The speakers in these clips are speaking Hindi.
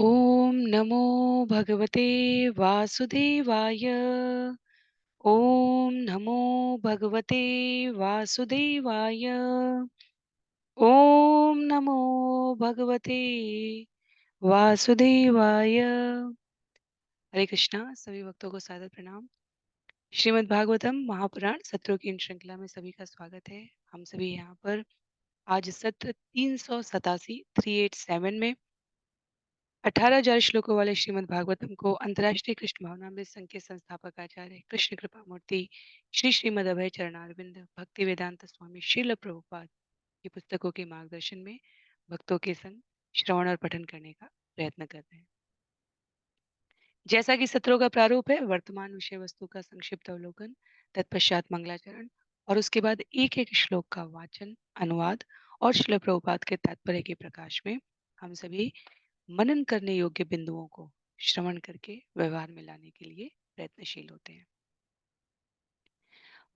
ॐ नमो भगवते वासुदेवाय। ॐ नमो भगवते वासुदेवाय। ॐ नमो भगवते वासुदेवाय। हरे कृष्णा। सभी भक्तों को सादर प्रणाम। श्रीमद् भागवतम महापुराण सत्रों की इन श्रृंखला में सभी का स्वागत है। हम सभी यहाँ पर आज सत्र 387 387 में 18,000 श्लोकों वाले श्रीमद् भागवतम को अंतर्राष्ट्रीय कृष्ण भावनामृत संघ के संस्थापक आचार्य कृष्ण कृपा मूर्ति श्री श्रीमद् अभय चरणारविंद भक्ति वेदांत स्वामी श्रील प्रभुपाद की पुस्तकों के मार्गदर्शन में भक्तों के संग श्रवण और पठन करने का प्रयत्न कर रहे हैं। जैसा कि सत्रों का प्रारूप है, वर्तमान विषय वस्तु का संक्षिप्त अवलोकन, तत्पश्चात मंगलाचरण और उसके बाद एक एक श्लोक का वाचन, अनुवाद और श्रील प्रभुपाद के तात्पर्य के प्रकाश में हम सभी मनन करने योग्य बिंदुओं को श्रवण करके व्यवहार में लाने के लिए प्रयत्नशील होते हैं।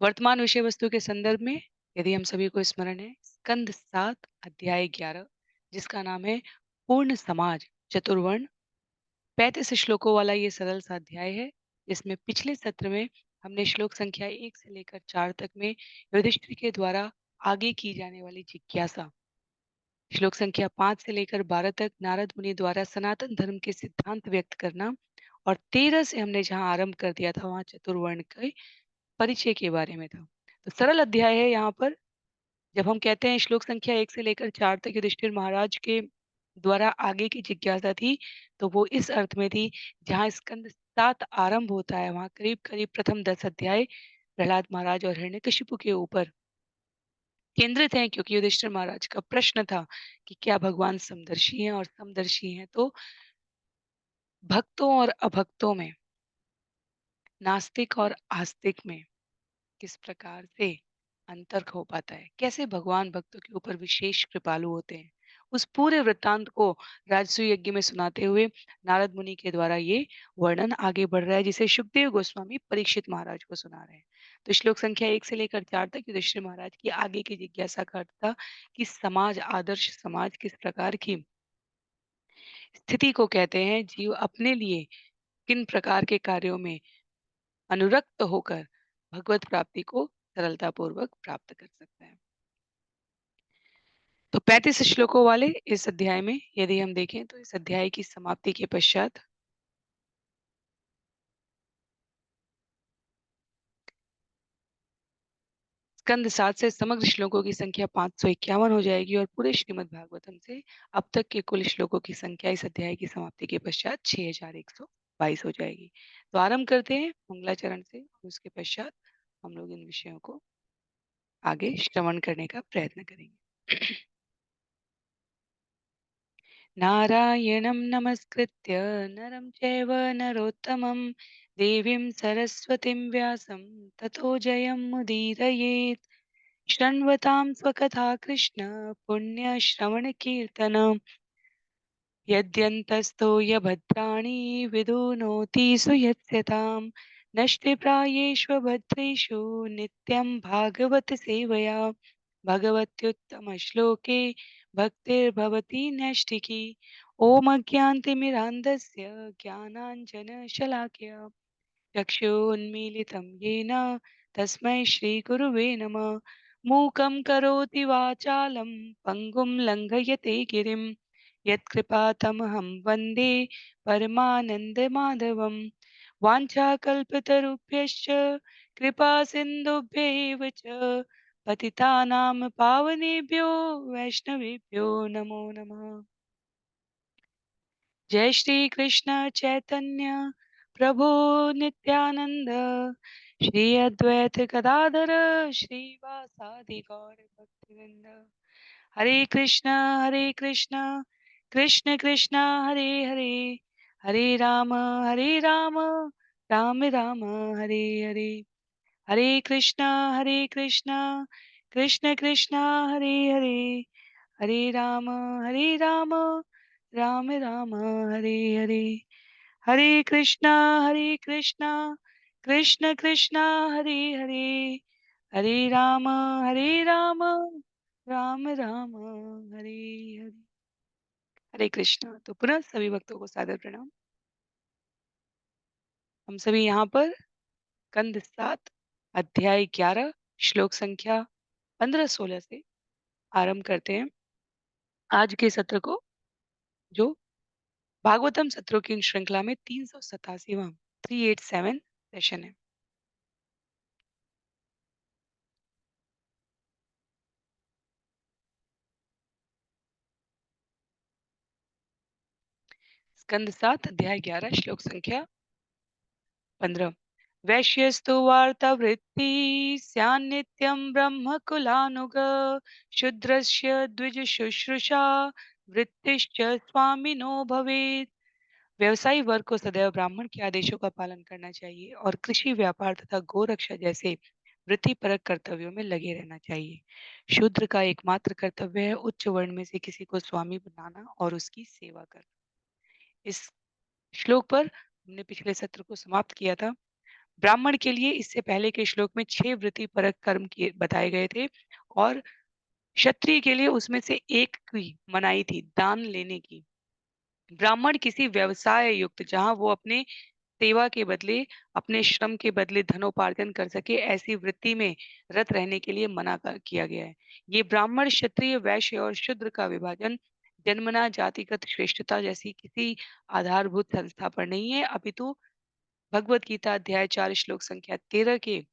वर्तमान विषय वस्तु के संदर्भ में यदि हम सभी को स्मरण है, स्कंद 7 अध्याय 11 जिसका नाम है पूर्ण समाज चतुर्वर्ण, 35 श्लोकों वाला ये सरल सा अध्याय है, जिसमें पिछले सत्र में हमने श्लोक संख्या 1 से लेकर 4 तक में युधिष्ठिर के द्वारा आगे की जाने वाली जिज्ञासा, श्लोक संख्या 5 से लेकर 12 तक नारद मुनि द्वारा सनातन धर्म के सिद्धांत व्यक्त करना और 13 से हमने जहां आरंभ कर दिया था वहां चतुर्वर्ण के परिचय के बारे में था। तो सरल अध्याय है। यहाँ पर जब हम कहते हैं श्लोक संख्या 1 से लेकर 4 तक युधिष्ठिर महाराज के द्वारा आगे की जिज्ञासा थी, तो वो इस अर्थ में थी जहाँ स्कंद 7 आरंभ होता है वहां करीब करीब प्रथम 10 अध्याय प्रहलाद महाराज और हिरण्यकशिपु के ऊपर केंद्रित हैं, क्योंकि युधिष्ठिर महाराज का प्रश्न था कि क्या भगवान समदर्शी हैं, और समदर्शी हैं तो भक्तों और अभक्तों में, नास्तिक और आस्तिक में किस प्रकार से अंतर हो पाता है, कैसे भगवान भक्तों के ऊपर विशेष कृपालु होते हैं। उस पूरे वृत्तांत को राजसूय यज्ञ में सुनाते हुए नारद मुनि के द्वारा ये वर्णन आगे बढ़ रहा है, जिसे सुखदेव गोस्वामी परीक्षित महाराज को सुना रहे हैं। तो श्लोक संख्या 1 से लेकर 4 तक युधिष्ठिर महाराज की आगे की जिज्ञासा का अर्थ था कि समाज, आदर्श समाज किस प्रकार की स्थिति को कहते हैं, जीव अपने लिए किन प्रकार के कार्यों में अनुरक्त होकर भगवत प्राप्ति को सरलतापूर्वक प्राप्त कर सकता है। तो 35 श्लोकों वाले इस अध्याय में यदि हम देखें तो इस अध्याय की समाप्ति के पश्चात स्कंद 7 से समग्र श्लोकों की संख्या 551 हो जाएगी और पूरे श्रीमद् भागवतम से अब तक के कुल श्लोकों की संख्या इस अध्याय की समाप्ति के पश्चात 6122 हो जाएगी। तो आरंभ करते हैं मंगलाचरण से और उसके पश्चात हम लोग इन विषयों को आगे श्रवण करने का प्रयत्न करेंगे। नारायणं नमस्कृत्य नरं चैव नरोत्तमं देवीं सरस्वतीं व्यासं ततो जयमुदीरयेत्। शृण्वतां स्वकथा कृष्ण पुण्यश्रवणकीर्तन यद्यन्तस्थो यभद्राणि विदुनोति सुयत्स्यतां नष्टिप्रायेष्वभद्रेषु नित्यं भागवत सेवया भगवत्युत्तमश्लोके भक्तिर्भवति नैष्टिकी। ॐ अज्ञानतिमिरान्धस्य ज्ञानाञ्जनशलाकया चक्षुन्मीलितं येन तस्मै श्रीगुरुवे नमः। मूकं करोति वाचालं पङ्गुं लङ्घयते गिरिं यत्कृपातमहं वन्दे परमानन्दमाधवं। वाञ्छाकल्पतरुभ्यश्च कृपा सिन्धुभ्यैव च पतितानां पावनेभ्यो वैष्णवेभ्यो नमो नमः। जय श्री कृष्ण चैतन्य प्रभु नित्यानंद, श्री अद्वैत गदाधर श्रीवासादि गौर भक्तवृंद। हरे कृष्ण कृष्ण कृष्ण हरे हरे, हरे राम राम राम हरे हरे। हरे कृष्ण कृष्ण कृष्ण हरे हरे, हरे राम राम राम हरे हरे। हरे कृष्णा कृष्ण कृष्ण हरे हरे, हरे राम राम राम हरे हरे। हरे कृष्णा। तो पुनः सभी भक्तों को सादर प्रणाम। हम सभी यहाँ पर कंद 7 अध्याय 11 श्लोक संख्या 15-16 से आरंभ करते हैं आज के सत्र को, जो भागवतम सत्रों की श्रृंखला में 387वां 387 सेशन है। स्कंद 7 अध्याय 11 श्लोक संख्या 15। वैश्यस्तु वार्तावृत्ति स्यान्नित्यं ब्रह्मकुलानुग शूद्रस्य द्विज शुश्रूषा वृत्तिश्च स्वामिनो भवेत्। व्यवसायी वर्ग को सदैव ब्राह्मण के आदेशों का पालन करना चाहिए और कृषि व्यापार तथा गोरक्षा जैसे वृत्तिपरक कर्तव्यों में लगे रहना चाहिए। शूद्र का एकमात्र कर्तव्य है उच्च वर्ण में से किसी को स्वामी बनाना और उसकी सेवा करना। इस श्लोक पर हमने पिछले सत्र को समाप्त किया था। ब्राह्मण के लिए इससे पहले के श्लोक में 6 वृत्ति परक कर्म किए बताए गए थे और क्षत्रिय के लिए उसमें से एक की मनाही थी, दान लेने की। ब्राह्मण किसी व्यवसाय युक्त जहां वो अपने सेवा के बदले, अपने श्रम के बदले धनोपार्जन कर सके, ऐसी वृत्ति में रत रहने के लिए किया गया है। ये ब्राह्मण, क्षत्रिय, वैश्य और शूद्र का विभाजन जन्मना जातिगत श्रेष्ठता जैसी किसी आधारभूत संस्था पर नहीं है, अपितु भगवत गीता अध्याय 4 श्लोक संख्या 13 के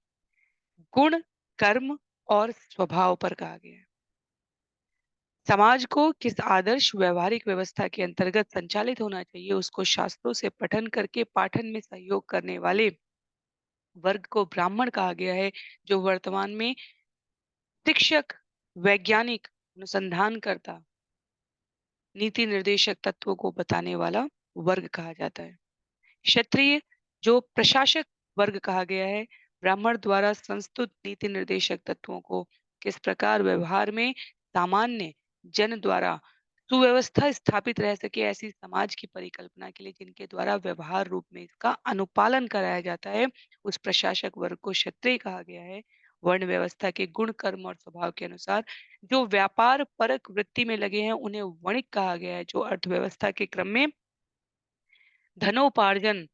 गुण, कर्म और स्वभाव पर कहा गया है। समाज को किस आदर्श व्यवहारिक व्यवस्था के अंतर्गत संचालित होना चाहिए, उसको शास्त्रों से पठन करके पाठन में सहयोग करने वाले वर्ग को ब्राह्मण कहा गया है, जो वर्तमान में शिक्षक, वैज्ञानिक, अनुसंधानकर्ता, नीति निर्देशक तत्वों को बताने वाला वर्ग कहा जाता है। क्षत्रिय जो प्रशासक वर्ग कहा गया है, ब्राह्मण द्वारा संस्तुत नीति निर्देशक तत्वों को किस प्रकार व्यवहार में सामान्य जन द्वारा सुव्यवस्था स्थापित रह सके, ऐसी समाज की परिकल्पना के लिए जिनके द्वारा व्यवहार रूप में इसका अनुपालन कराया जाता है, उस प्रशासक वर्ग को क्षत्रिय कहा गया है। वर्ण व्यवस्था के गुण, कर्म और स्वभाव के अनुसार जो व्यापार परक वृत्ति में लगे हैं, उन्हें वणिक कहा गया है। जो अर्थव्यवस्था के क्रम में धनोपार्जन,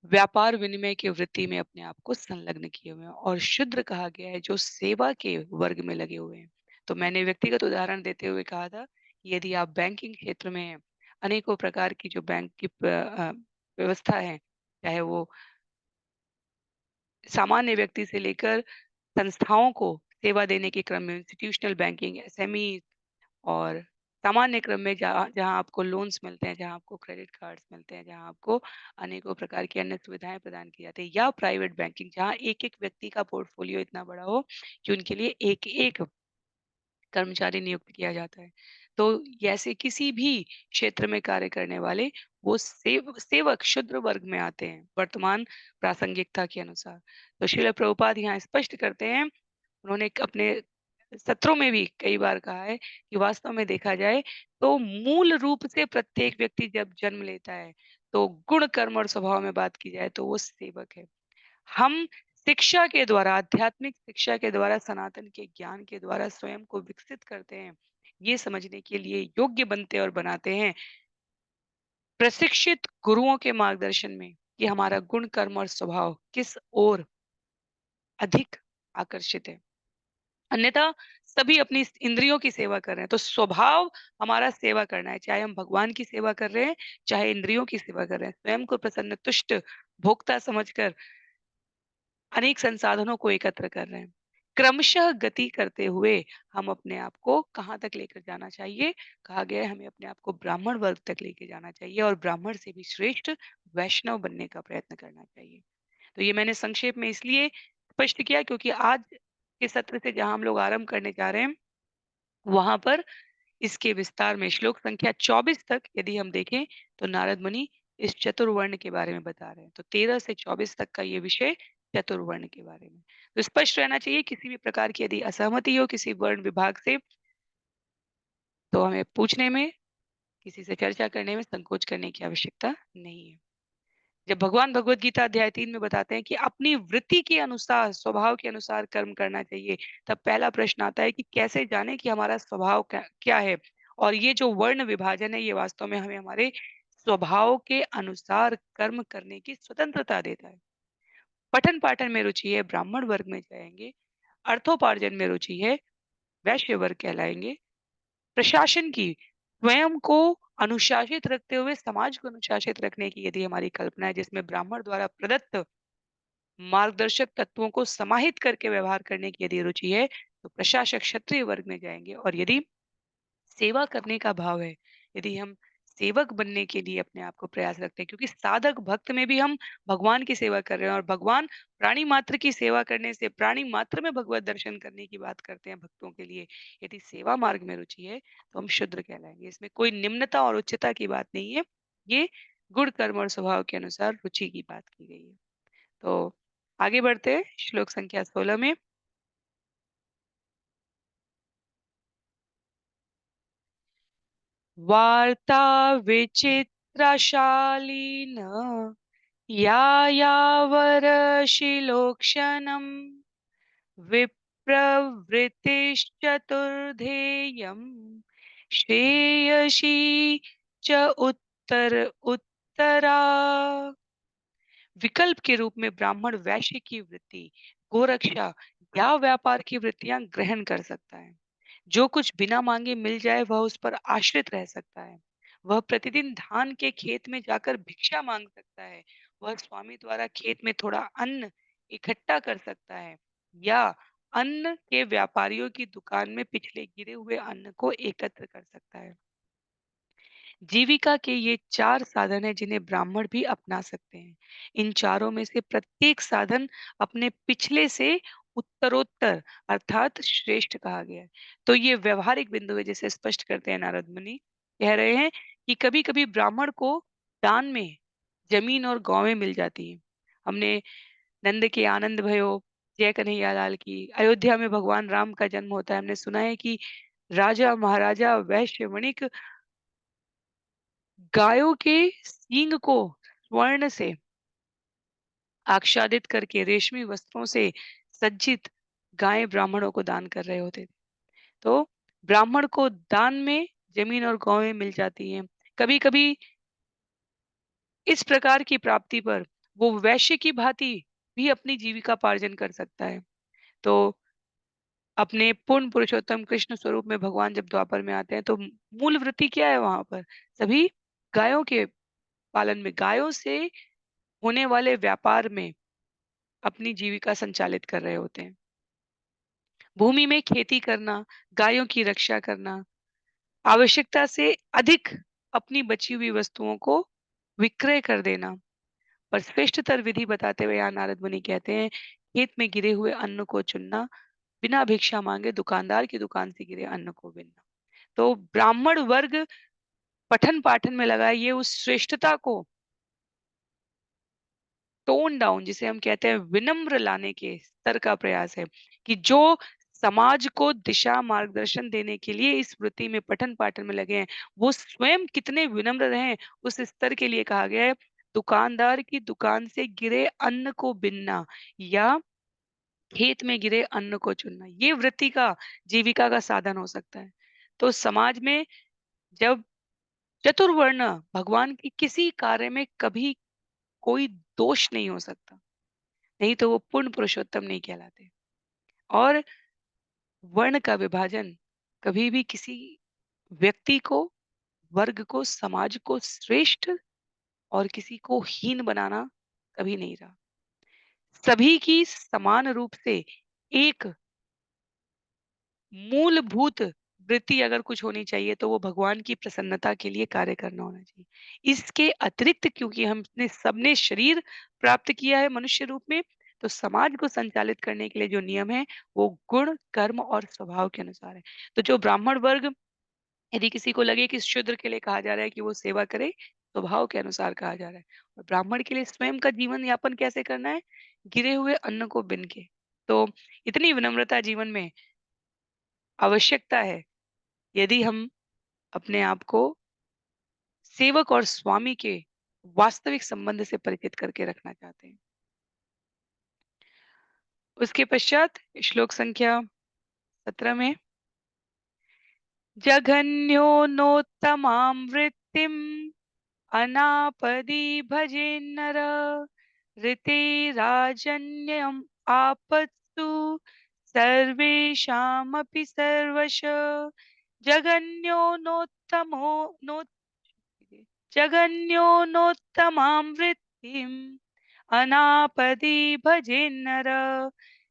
व्यापार विनिमय की वृत्ति में अपने आप को संलग्न किए हुए हैं, और शूद्र कहा गया है जो सेवा के वर्ग में लगे हुए हैं। तो मैंने व्यक्तिगत उदाहरण देते हुए कहा था कि यदि आप बैंकिंग क्षेत्र में हैं, अनेकों प्रकार की जो बैंक की व्यवस्था है, चाहे वो सामान्य व्यक्ति से लेकर संस्थाओं को सेवा देने के क्रम में इंस्टीट्यूशनल बैंकिंग, एसएमई और सामान्य क्रम में जहाँ जहाँ आपको लोन्स मिलते हैं, जहाँ आपको क्रेडिट कार्ड्स मिलते हैं, जहाँ आपको अनेकों प्रकार की अन्य सुविधाएँ प्रदान की जाती हैं, या प्राइवेट बैंकिंग जहाँ एक-एक व्यक्ति का पोर्टफोलियो इतना बड़ा हो कि उनके लिए एक-एक कर्मचारी नियुक्त किया जाता है। तो ऐसे किसी भी क्षेत्र में कार्य करने वाले वो सेवक शूद्र वर्ग में आते हैं, वर्तमान प्रासंगिकता के अनुसार। तो श्रील प्रभुपाद यहाँ स्पष्ट करते हैं, उन्होंने अपने सत्रों में भी कई बार कहा है कि वास्तव में देखा जाए तो मूल रूप से प्रत्येक व्यक्ति जब जन्म लेता है, तो गुण, कर्म और स्वभाव में बात की जाए तो वो सेवक है। हम शिक्षा के द्वारा, आध्यात्मिक शिक्षा के द्वारा, सनातन के ज्ञान के द्वारा स्वयं को विकसित करते हैं। ये समझने के लिए योग्य बनते और बनाते हैं प्रशिक्षित गुरुओं के मार्गदर्शन में कि हमारा गुण, कर्म और स्वभाव किस ओर अधिक आकर्षित है। अन्यथा सभी अपनी इंद्रियों की सेवा कर रहे हैं, तो स्वभाव हमारा सेवा करना है, चाहे हम भगवान की सेवा कर रहे हैं, चाहे इंद्रियों की सेवा कर रहे हैं, स्वयं को प्रसन्न तुष्ट भोक्ता समझकर अनेक संसाधनों को एकत्र कर रहे हैं। क्रमशः गति करते हुए हम अपने आप को कहाँ तक लेकर जाना चाहिए? कहा गया है हमें अपने आप को ब्राह्मण वर्ग तक लेके जाना चाहिए और ब्राह्मण से भी श्रेष्ठ वैष्णव बनने का प्रयत्न करना चाहिए। तो ये मैंने संक्षेप में इसलिए स्पष्ट किया क्योंकि आज के सत्र से जहाँ हम लोग आरंभ करने जा रहे हैं, वहाँ पर इसके विस्तार में श्लोक संख्या 24 तक यदि हम देखें तो नारद मुनि इस चतुर्वर्ण के बारे में बता रहे हैं। तो 13 से 24 तक का ये विषय चतुर्वर्ण के बारे में। तो स्पष्ट रहना चाहिए, किसी भी प्रकार की यदि असहमति हो किसी वर्ण विभाग से, तो हमें पूछने में, किसी से चर्चा करने में संकोच करने की आवश्यकता नहीं है। जब भगवान भगवत गीता अध्याय 3 में बताते हैं कि अपनी वृत्ति के अनुसार, स्वभाव के अनुसार कर्म करना चाहिए, तब पहला प्रश्न आता है कि कैसे जानें कि हमारा स्वभाव क्या क्या है? और ये जो वर्ण विभाजन है, ये वास्तव में हमें हमारे स्वभाव के अनुसार कर्म करने की स्वतंत्रता देता है। पठन-पाठन में रुचि है, ब्राह्मण वर्ग में जाएँगे। अर्थोपार्जन में रुचि है, वैश्य वर्ग कहलाएँगे। प्रशासन की, स्वयं को अनुशासित रखते हुए समाज को अनुशासित रखने की यदि हमारी कल्पना है, जिसमें ब्राह्मण द्वारा प्रदत्त मार्गदर्शक तत्वों को समाहित करके व्यवहार करने की यदि रुचि है, तो प्रशासक क्षत्रिय वर्ग में जाएँगे। और यदि सेवा करने का भाव है, यदि हम सेवक बनने के लिए अपने आप को प्रयास रखते हैं, क्योंकि साधक भक्त में भी हम भगवान की सेवा कर रहे हैं, और भगवान प्राणी मात्र की सेवा करने से प्राणी मात्र में भगवत दर्शन करने की बात करते हैं भक्तों के लिए। यदि सेवा मार्ग में रुचि है, तो हम शूद्र कहलाएंगे। इसमें कोई निम्नता और उच्चता की बात नहीं है। ये गुण कर्म और स्वभाव के अनुसार रुचि की बात की गई है। तो आगे बढ़ते हैं श्लोक संख्या 16 में। वार्ता विचित्रशालीन यायावरशिलोक्षणम् विप्रवृत्तिश्चतुर्धेयम् श्रेयसी च उत्तरा। विकल्प के रूप में ब्राह्मण वैश्य की वृत्ति, गोरक्षा या व्यापार की वृत्तियां ग्रहण कर सकता है। जो कुछ बिना मांगे मिल जाए वह उस पर आश्रित रह सकता है। वह प्रतिदिन धान के खेत में जाकर भिक्षा मांग सकता है। वह स्वामी द्वारा खेत में थोड़ा अन्न इकट्ठा कर सकता है, या अन्न के व्यापारियों की दुकान में पिछले गिरे हुए अन्न को एकत्र कर सकता है। जीविका के ये 4 साधन हैं जिन्हें ब्राह्मण भी अपना सकते हैं। इन चारों में से प्रत्येक साधन अपने पिछले से उत्तरोत्तर अर्थात श्रेष्ठ कहा गया है। तो ये व्यावहारिक बिंदु है जिसे स्पष्ट करते हैं नारद मुनि। कह रहे हैं कि कभी-कभी ब्राह्मण को दान में ज़मीन और गौवें मिल जाती हैं। हमने नंद के आनंद भयो, जय कन्हैया लाल की, अयोध्या में भगवान राम का जन्म होता है। हमने सुना है कि राजा महाराजा वैश्य वणिक गायों के सींग को स्वर्ण से आच्छादित करके रेशमी वस्त्रों से सज्जित गाय ब्राह्मणों को दान कर रहे होते थे। तो ब्राह्मण को दान में जमीन और गौवें मिल जाती हैं। कभी-कभी इस प्रकार की प्राप्ति पर वो वैश्य की भांति भी अपनी जीविकापार्जन कर सकता है। तो अपने पूर्ण पुरुषोत्तम कृष्ण स्वरूप में भगवान जब द्वापर में आते हैं, तो मूल वृत्ति क्या है वहां पर? सभी गायों के पालन में, गायों से होने वाले व्यापार में अपनी जीविका संचालित कर रहे होते हैं। भूमि में खेती करना, गायों की रक्षा करना, आवश्यकता से अधिक अपनी बची हुई वस्तुओं को विक्रय कर देना। पर श्रेष्ठतर विधि बताते हुए यहाँ नारद मुनि कहते हैं, खेत में गिरे हुए अन्न को चुनना, बिना भिक्षा मांगे दुकानदार की दुकान से गिरे अन्न को बिनना। तो ब्राह्मण वर्ग पठन पाठन में लगा है, ये उस श्रेष्ठता को टोन डाउन, जिसे हम कहते हैं विनम्र लाने के स्तर का प्रयास है, कि जो समाज को दिशा मार्गदर्शन देने के लिए इस वृत्ति में पठन पाठन में लगे हैं, वो स्वयं कितने विनम्र रहें, उस स्तर के लिए कहा गया है। दुकानदार की दुकान से गिरे अन्न को बिनना, या खेत में गिरे अन्न को चुनना, ये वृत्ति का जीविका का साधन हो सकता है। तो समाज में जब चतुर्वर्ण भगवान की किसी कार्य में कभी कोई दोष नहीं हो सकता, नहीं तो वो पूर्ण पुरुषोत्तम नहीं कहलाते। और वर्ण का विभाजन कभी भी किसी व्यक्ति को, वर्ग को, समाज को श्रेष्ठ और किसी को हीन बनाना कभी नहीं रहा। सभी की समान रूप से एक मूलभूत वृत्ति अगर कुछ होनी चाहिए, तो वो भगवान की प्रसन्नता के लिए कार्य करना होना चाहिए। इसके अतिरिक्त क्योंकि हमने सबने शरीर प्राप्त किया है मनुष्य रूप में, तो समाज को संचालित करने के लिए जो नियम है, वो गुण, कर्म और स्वभाव के अनुसार है। तो जो ब्राह्मण वर्ग, यदि किसी को लगे कि शूद्र के लिए कहा जा रहा है कि वो सेवा करे, स्वभाव के अनुसार कहा जा रहा है। और ब्राह्मण के लिए स्वयं का जीवन यापन कैसे करना है? गिरे हुए अन्न को बिन के। तो इतनी विनम्रता जीवन में आवश्यकता है, यदि हम अपने आप को सेवक और स्वामी के वास्तविक संबंध से परिचित करके रखना चाहते हैं। उसके पश्चात श्लोक संख्या 17 में जघन्योनोत्तमां वृत्तिम् अनापदि भजेन्नर ऋतेराजन्यम् आपत्सु सर्वेषामपि सर्वश जगन्योनोत्तमो नो जगन्योनोत्तमां वृत्तिम् अनापदि भजेन्नर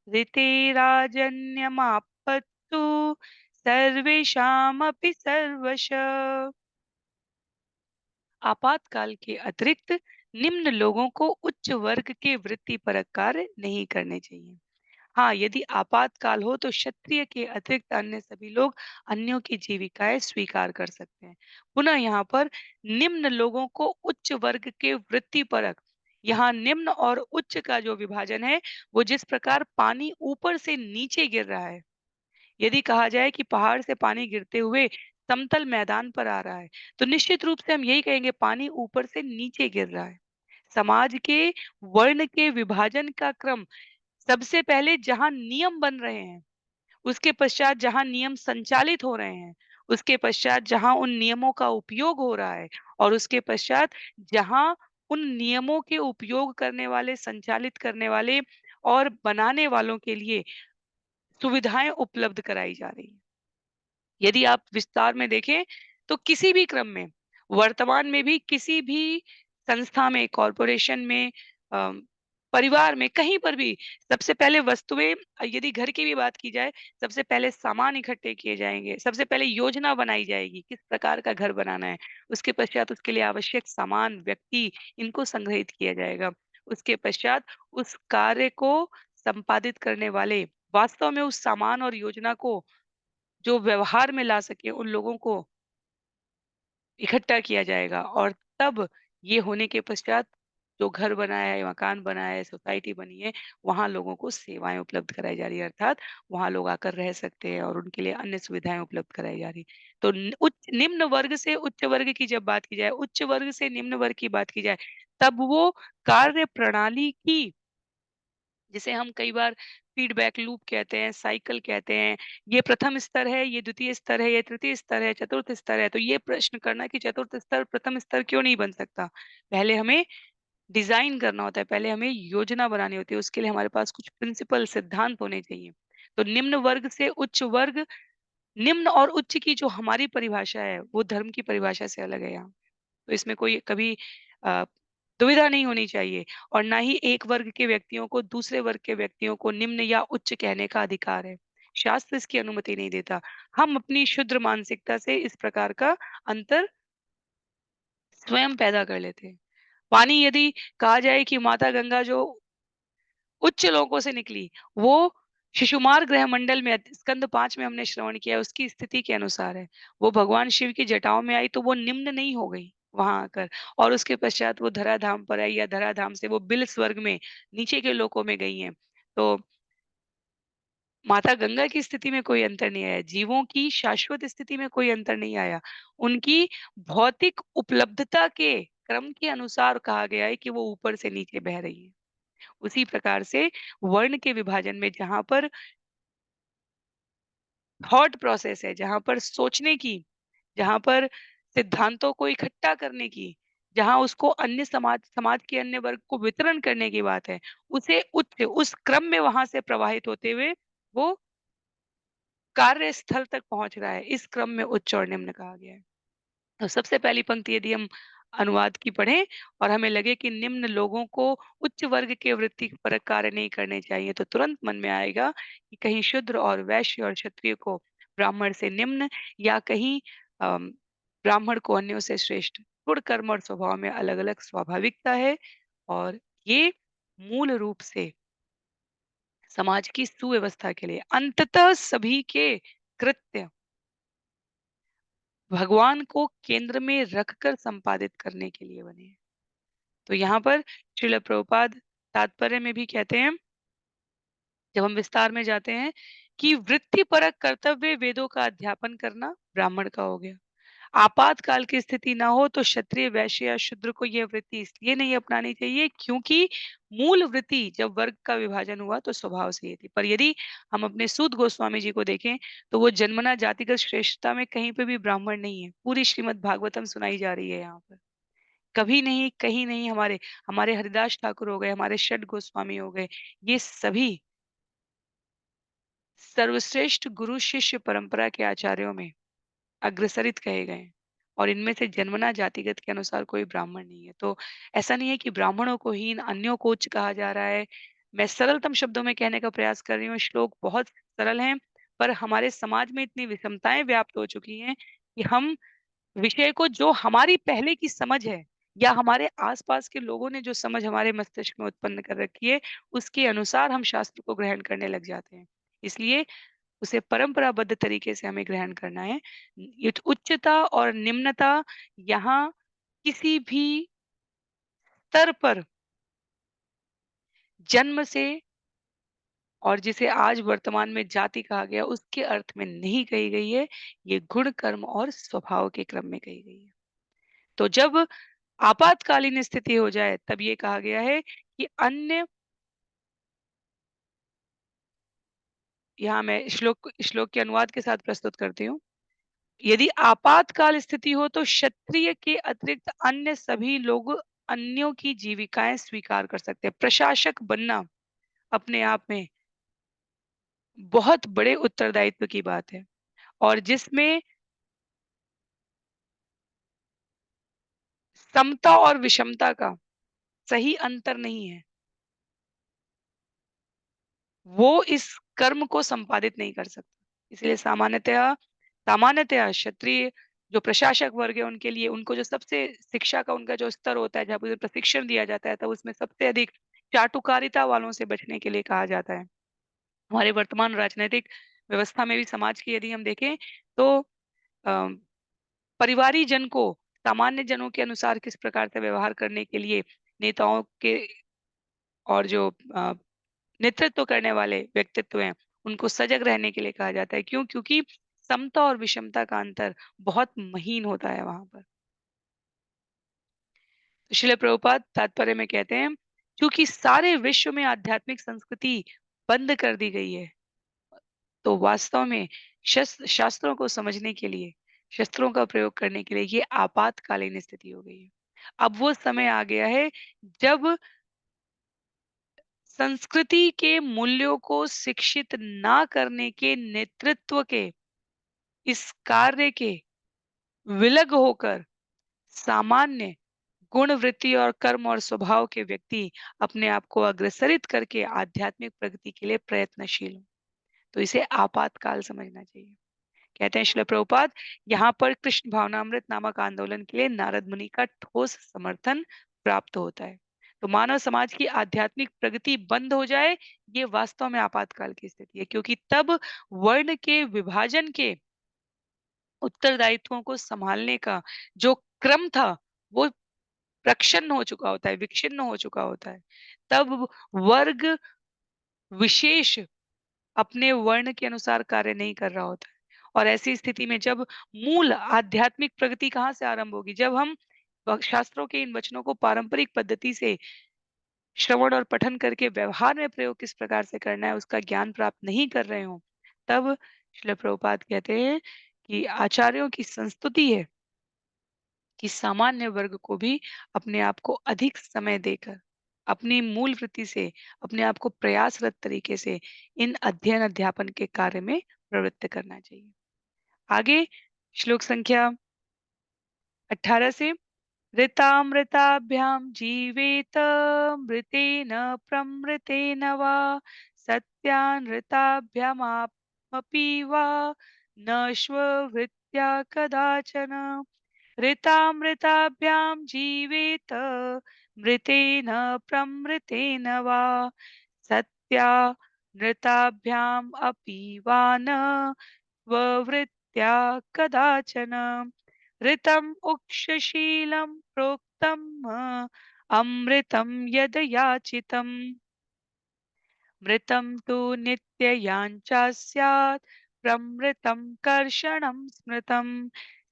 ऋतेराजन्यमापत्सु सर्वेषामपि सर्वश। आपातकाल के अतिरिक्त निम्न लोगों को उच्च वर्ग के वृत्तिपरक कार्य नहीं करने चाहिए। हाँ, यदि आपातकाल हो तो क्षत्रिय के अतिरिक्त अन्य सभी लोग अन्यों की जीविकाएं स्वीकार कर सकते हैं। पुनः यहाँ पर निम्न लोगों को उच्च वर्ग के वृत्तिपरक, यहाँ निम्न और उच्च का जो विभाजन है वो जिस प्रकार पानी ऊपर से नीचे गिर रहा है, यदि कहा जाए कि पहाड़ से पानी गिरते हुए समतल मैदान पर आ रहा है, तो निश्चित रूप से हम यही कहेंगे पानी ऊपर से नीचे गिर रहा है। समाज के वर्ण के विभाजन का क्रम सबसे पहले जहाँ नियम बन रहे हैं, उसके पश्चात जहाँ नियम संचालित हो रहे हैं, उसके पश्चात जहाँ उन नियमों का उपयोग हो रहा है और उसके पश्चात जहाँ उन नियमों के उपयोग करने वाले, संचालित करने वाले और बनाने वालों के लिए सुविधाएं उपलब्ध कराई जा रही हैं। यदि आप विस्तार में देखें तो किसी भी क्रम में, वर्तमान में भी किसी भी संस्था में, कॉर्पोरेशन में, अ, परिवार में, कहीं पर भी सबसे पहले वस्तुएं, यदि घर की भी बात की जाए, सबसे पहले सामान इकट्ठे किए जाएंगे, सबसे पहले योजना बनाई जाएगी किस प्रकार का घर बनाना है, उसके पश्चात उसके लिए आवश्यक सामान, व्यक्ति, इनको संग्रहित किया जाएगा। उसके पश्चात उस कार्य को संपादित करने वाले, वास्तव में उस सामान और योजना को जो व्यवहार में ला सके उन लोगों को इकट्ठा किया जाएगा और तब ये होने के पश्चात जो घर बना है, मकान बना है, सोसाइटी बनी है, वहाँ लोगों को सेवाएँ उपलब्ध कराई जा रही है, अर्थात वहाँ लोग आकर रह सकते हैं और उनके लिए अन्य सुविधाएँ उपलब्ध कराई जा रही है। तो निम्न वर्ग से उच्च वर्ग की जब बात की जाए, उच्च वर्ग से निम्न वर्ग की बात की जाए, तब वो कार्य प्रणाली की, जिसे हम कई बार फीडबैक लूप कहते हैं, साइकिल कहते हैं, ये प्रथम स्तर है, ये द्वितीय स्तर है, ये तृतीय स्तर है, चतुर्थ स्तर है। तो ये प्रश्न करना कि चतुर्थ स्तर प्रथम स्तर क्यों नहीं बन सकता? पहले हमें डिज़ाइन करना होता है, पहले हमें योजना बनानी होती है, उसके लिए हमारे पास कुछ प्रिंसिपल सिद्धांत होने चाहिए। तो निम्न वर्ग से उच्च वर्ग, निम्न और उच्च की जो हमारी परिभाषा है, वो धर्म की परिभाषा से अलग है यहाँ। तो इसमें कोई कभी अ, दुविधा नहीं होनी चाहिए और ना ही एक वर्ग के व्यक्तियों को दूसरे वर्ग के व्यक्तियों को निम्न या उच्च कहने का अधिकार है। शास्त्र इसकी अनुमति नहीं देता। हम अपनी शुद्र मानसिकता से इस प्रकार का अंतर स्वयं पैदा कर लेते हैं। पानी यदि कहा जाए कि माता गंगा जो उच्च लोकों से निकली, वो शिशुमार ग्रह मंडल में स्कंद 5 में हमने श्रवण किया, उसकी स्थिति के अनुसार है। वो भगवान शिव की जटाओं में आई तो वो निम्न नहीं हो गई वहाँ आकर, और उसके पश्चात वो धराधाम पर आई या धराधाम से वो बिल स्वर्ग में, नीचे के लोकों में गई हैं। तो माता गंगा की स्थिति में कोई अंतर नहीं आया, जीवों की शाश्वत स्थिति में कोई अंतर नहीं आया। उनकी भौतिक उपलब्धता के क्रम के अनुसार कहा गया है कि वो ऊपर से नीचे बह रही है। उसी प्रकार से वर्ण के विभाजन में जहाँ पर थॉट प्रोसेस है, जहाँ पर सोचने की, जहाँ पर सिद्धांतों को इकट्ठा करने की, जहाँ उसको अन्य समाज समाज के अन्य वर्ग को वितरण करने की बात है, उसे उच्च उस क्रम में वहाँ से प्रवाहित होते हुए वो कार्यस्थल तक पहुँच रहा है। इस क्रम में उच्च और निम्न कहा गया है। तो सबसे पहली पंक्ति यदि हम अनुवाद की पढ़ें और हमें लगे कि निम्न लोगों को उच्च वर्ग के वृत्तिपरक कार्य नहीं करने चाहिए, तो तुरंत मन में आएगा कि कहीं शूद्र और वैश्य और क्षत्रिय को ब्राह्मण से निम्न, या कहीं अम, ब्राह्मण को अन्यों से श्रेष्ठ। गुण, कर्म और स्वभाव में अलग-अलग स्वाभाविकता है और ये मूल रूप से समाज की सुव्यवस्था के लिए अंततः सभी के कृत्य भगवान को केंद्र में रखकर संपादित करने के लिए बने हैं। तो यहाँ पर श्रील प्रभुपाद तात्पर्य में भी कहते हैं, जब हम विस्तार में जाते हैं, कि वृत्तिपरक कर्तव्य वेदों का अध्यापन करना ब्राह्मण का हो गया। आपातकाल की स्थिति ना हो तो क्षत्रिय, वैश्य या शूद्र को यह वृत्ति इसलिए नहीं अपनानी चाहिए क्योंकि मूल वृत्ति जब वर्ग का विभाजन हुआ तो स्वभाव से ये थी। पर यदि हम अपने सूत गोस्वामी जी को देखें तो वो जन्मना जातिगत श्रेष्ठता में कहीं पे भी ब्राह्मण नहीं है। पूरी श्रीमद् भागवतम सुनाई जा रही है यहाँ पर। कभी नहीं, कहीं नहीं हमारे हमारे हरिदास ठाकुर हो गए, हमारे षट गोस्वामी हो गए, ये सभी सर्वश्रेष्ठ गुरु शिष्य परंपरा के आचार्यों में अग्रसरित कहे गए हैं और इनमें से जन्मना जातिगत के अनुसार कोई ब्राह्मण नहीं है। तो ऐसा नहीं है कि ब्राह्मणों को हीन, अन्यों को उच्च कहा जा रहा है। मैं सरलतम शब्दों में कहने का प्रयास कर रही हूँ, श्लोक बहुत सरल हैं, पर हमारे समाज में इतनी विषमताएँ व्याप्त हो चुकी हैं कि हम विषय को जो हमारी पहले की समझ है या हमारे आस-पास के लोगों ने जो समझ हमारे मस्तिष्क में उत्पन्न कर रखी है, उसके अनुसार हम शास्त्र को ग्रहण करने लग जाते हैं। इसलिए उसे परंपराबद्ध तरीके से हमें ग्रहण करना है। उच्चता और निम्नता यहाँ किसी भी स्तर पर जन्म से और जिसे आज वर्तमान में जाति कहा गया उसके अर्थ में नहीं कही गई है। ये गुण, कर्म और स्वभाव के क्रम में कही गई है। तो जब आपातकालीन स्थिति हो जाए तब ये कहा गया है कि अन्य यहाँ मैं श्लोक के अनुवाद के साथ प्रस्तुत करती हूँ। यदि आपातकाल स्थिति हो तो क्षत्रिय के अतिरिक्त अन्य सभी लोग अन्यों की जीविकाएं स्वीकार कर सकते हैं। प्रशासक बनना अपने आप में बहुत बड़े उत्तरदायित्व की बात है और जिसमें समता और विषमता का सही अंतर नहीं है, वो इस कर्म को संपादित नहीं कर सकता। इसलिए सामान्यतया क्षत्रिय जो प्रशासक वर्ग है उनके लिए उनको जो सबसे शिक्षा का उनका जो स्तर होता है जहाँ पर प्रशिक्षण दिया जाता है तब उसमें सबसे अधिक चाटुकारिता वालों से बचने के लिए कहा जाता है। हमारे वर्तमान राजनैतिक व्यवस्था में भी समाज की यदि हम देखें तो अ, परिवारी जन को सामान्य जनों के अनुसार किस प्रकार से व्यवहार करने के लिए नेताओं के और जो नेतृत्व करने वाले व्यक्तित्व हैं, उनको सजग रहने के लिए कहा जाता है। क्यों? क्योंकि समता और विषमता का अंतर बहुत महीन होता है वहाँ पर। तो श्रील प्रभुपाद तात्पर्य में कहते हैं, चूँकि सारे विश्व में आध्यात्मिक संस्कृति बंद कर दी गई है, तो वास्तव में शास्त्रों को समझने के लिए, शस्त्रों का प्रयोग करने के लिए ये आपातकालीन स्थिति हो गई है। अब वो समय आ गया है जब संस्कृति के मूल्यों को शिक्षित ना करने के नेतृत्व के इस कार्य के विलग होकर सामान्य गुण वृत्ति और कर्म और स्वभाव के व्यक्ति अपने आप को अग्रसरित करके आध्यात्मिक प्रगति के लिए प्रयत्नशील हों। तो इसे आपातकाल समझना चाहिए। कहते हैं श्रील प्रभुपाद, यहाँ पर कृष्ण भावनामृत नामक आंदोलन के लिए नारद मुनि का ठोस समर्थन प्राप्त होता है। तो मानव समाज की आध्यात्मिक प्रगति बंद हो जाए, ये वास्तव में आपातकाल की स्थिति है क्योंकि तब वर्ण के विभाजन के उत्तरदायित्वों को संभालने का जो क्रम था, वो प्रक्षन्न हो चुका होता है, विच्छिन्न हो चुका होता है। तब वर्ग विशेष अपने वर्ण के अनुसार कार्य नहीं कर रहा होता है। और ऐसी स्थिति में जब मूल आध्यात्मिक प्रगति कहाँ से आरंभ होगी? जब हम शास्त्रों के इन वचनों को पारंपरिक पद्धति से श्रवण और पठन करके व्यवहार में प्रयोग किस प्रकार से करना है, उसका ज्ञान प्राप्त नहीं कर रहे हों, तब श्रील प्रभुपाद कहते हैं कि आचार्यों की संस्तुति है कि सामान्य वर्ग को भी अपने आप को अधिक समय देकर अपनी मूल वृत्ति से अपने आप को प्रयासरत तरीके से इन अध्ययन अध्यापन के कार्य में प्रवृत्त करना चाहिए। आगे श्लोक संख्या 18 से ऋतामृताभ्याम जीवेत मृतेन प्रमृतेन वा सत्यानृताभ्यामपि वा न श्ववृत्त्या कदाचन ऋतामृताभ्यां जीवेत मृतेन प्रमृतेन वा सत्यानृताभ्याम् अपि वा न स्ववृत्त्या कदाचन ऋतम् उक्षशीलं प्रोक्तम् अमृतं यद् याचितम् मृतं तु नित्ययाञ्च स्यात् प्रमृतं कर्षणं स्मृतम्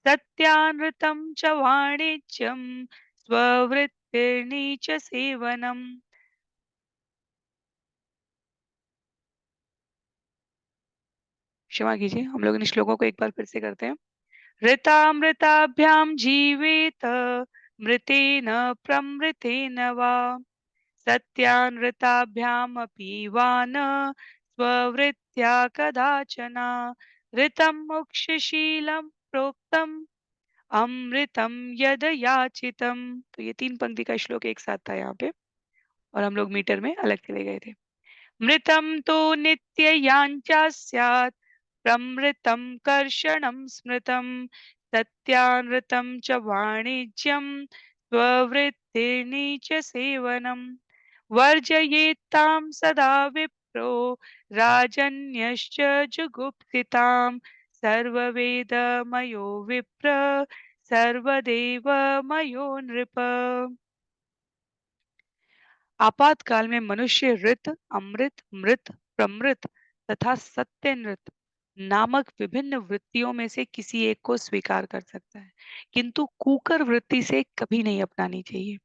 सत्यानृतं च वाणिज्यं स्ववृत्तिर्नीच सेवनम्। क्षमा कीजिए, हम लोग इन श्लोकों को एक बार फिर से करते हैं। ऋतामृताभ्यां जीवेत मृतेन प्रमृतेन वा सत्यानृताभ्यामपि वा न स्ववृत्त्या कदाचन ऋतं मोक्षशीलं प्रोक्तम् अमृतम यद याचितम। तो ये 3 पंक्ति का श्लोक एक साथ था यहाँ पे, और हम लोग मीटर में अलग चले गए थे। मृतं तो नित्ययाञ्चा स्यात् प्रमृतं कर्षणं स्मृतं सत्यानृतं च वाणिज्यं स्ववृत्तिर्नीच सेवनम् वर्जयेत्तां सदा विप्रो राजन्यश्च जुगुप्सितां सर्ववेदमयो विप्र सर्वदेवमयो नृप। आपातकाल में मनुष्य ऋत, अमृत, मृत, प्रमृत तथा सत्य नृत नामक विभिन्न वृत्तियों में से किसी एक को स्वीकार कर सकता है, किंतु कुकर वृत्ति से कभी नहीं अपनानी चाहिए।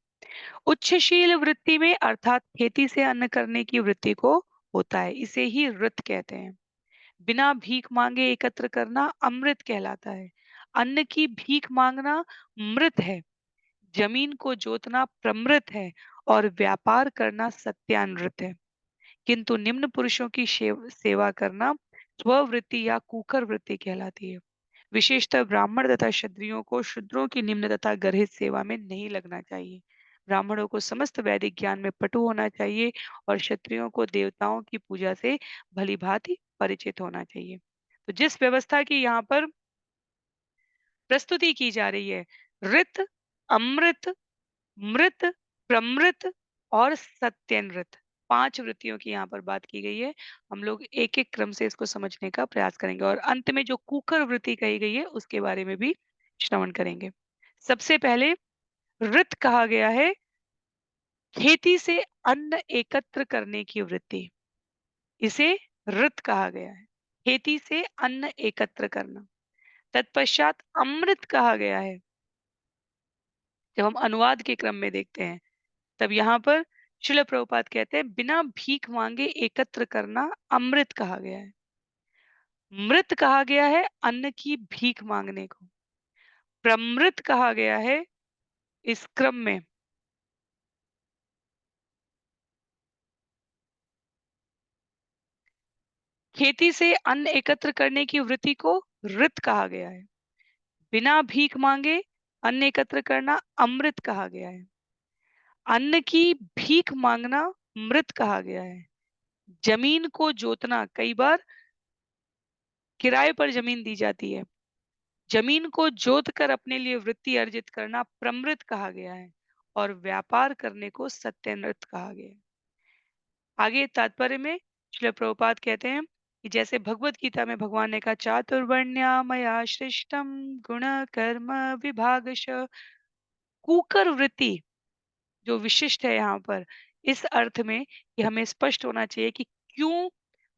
उच्चशील वृत्ति में अर्थात खेती से अन्न करने की वृत्ति को होता है, इसे ही ऋत कहते हैं। बिना भीख मांगे एकत्र करना अमृत कहलाता है। अन्न की भीख मांगना मृत है। जमीन को जोतना प्रमृत है और व्यापार करना सत्यानृत है। किंतु निम्न पुरुषों की सेवा करना स्ववृत्ति या कुकर वृत्ति कहलाती है। विशेषतः ब्राह्मण तथा क्षत्रियों को शूद्रों की निम्न तथा गर्हित सेवा में नहीं लगना चाहिए। ब्राह्मणों को समस्त वैदिक ज्ञान में पटु होना चाहिए और क्षत्रियों को देवताओं की पूजा से भली भांति परिचित होना चाहिए। तो जिस व्यवस्था की यहाँ पर प्रस्तुति की जा रही है, ऋत, अमृत, मृत, प्रमृत और सत्यनृत, 5 वृत्तियों की यहाँ पर बात की गई है। हम लोग एक एक क्रम से इसको समझने का प्रयास करेंगे और अंत में जो कुकर वृत्ति कही गई है उसके बारे में भी श्रवण करेंगे। सबसे पहले ऋत कहा गया है खेती से अन्न एकत्र करने की वृत्ति, इसे ऋत कहा गया है, खेती से अन्न एकत्र करना। तत्पश्चात अमृत कहा गया है। जब हम अनुवाद के क्रम में देखते हैं तब यहाँ पर श्रील प्रभुपाद कहते हैं बिना भीख मांगे एकत्र करना अमृत कहा गया है। मृत कहा गया है अन्न की भीख मांगने को। प्रमृत कहा गया है इस क्रम में खेती से अन्न एकत्र करने की वृत्ति को ऋत कहा गया है। बिना भीख मांगे अन्न एकत्र करना अमृत कहा गया है। अन्न की भीख मांगना मृत कहा गया है। जमीन को जोतना, कई बार किराए पर जमीन दी जाती है, जमीन को जोत कर अपने लिए वृत्ति अर्जित करना प्रमृत कहा गया है और व्यापार करने को सत्यनृत कहा गया है। आगे तात्पर्य में श्रील प्रभुपाद कहते हैं कि जैसे भगवत गीता में भगवान ने कहा चातुर्वर्ण्या मया सृष्टम गुण कर्म विभागश, कुकर वृत्ति जो विशिष्ट है यहाँ पर इस अर्थ में कि हमें स्पष्ट होना चाहिए कि क्यों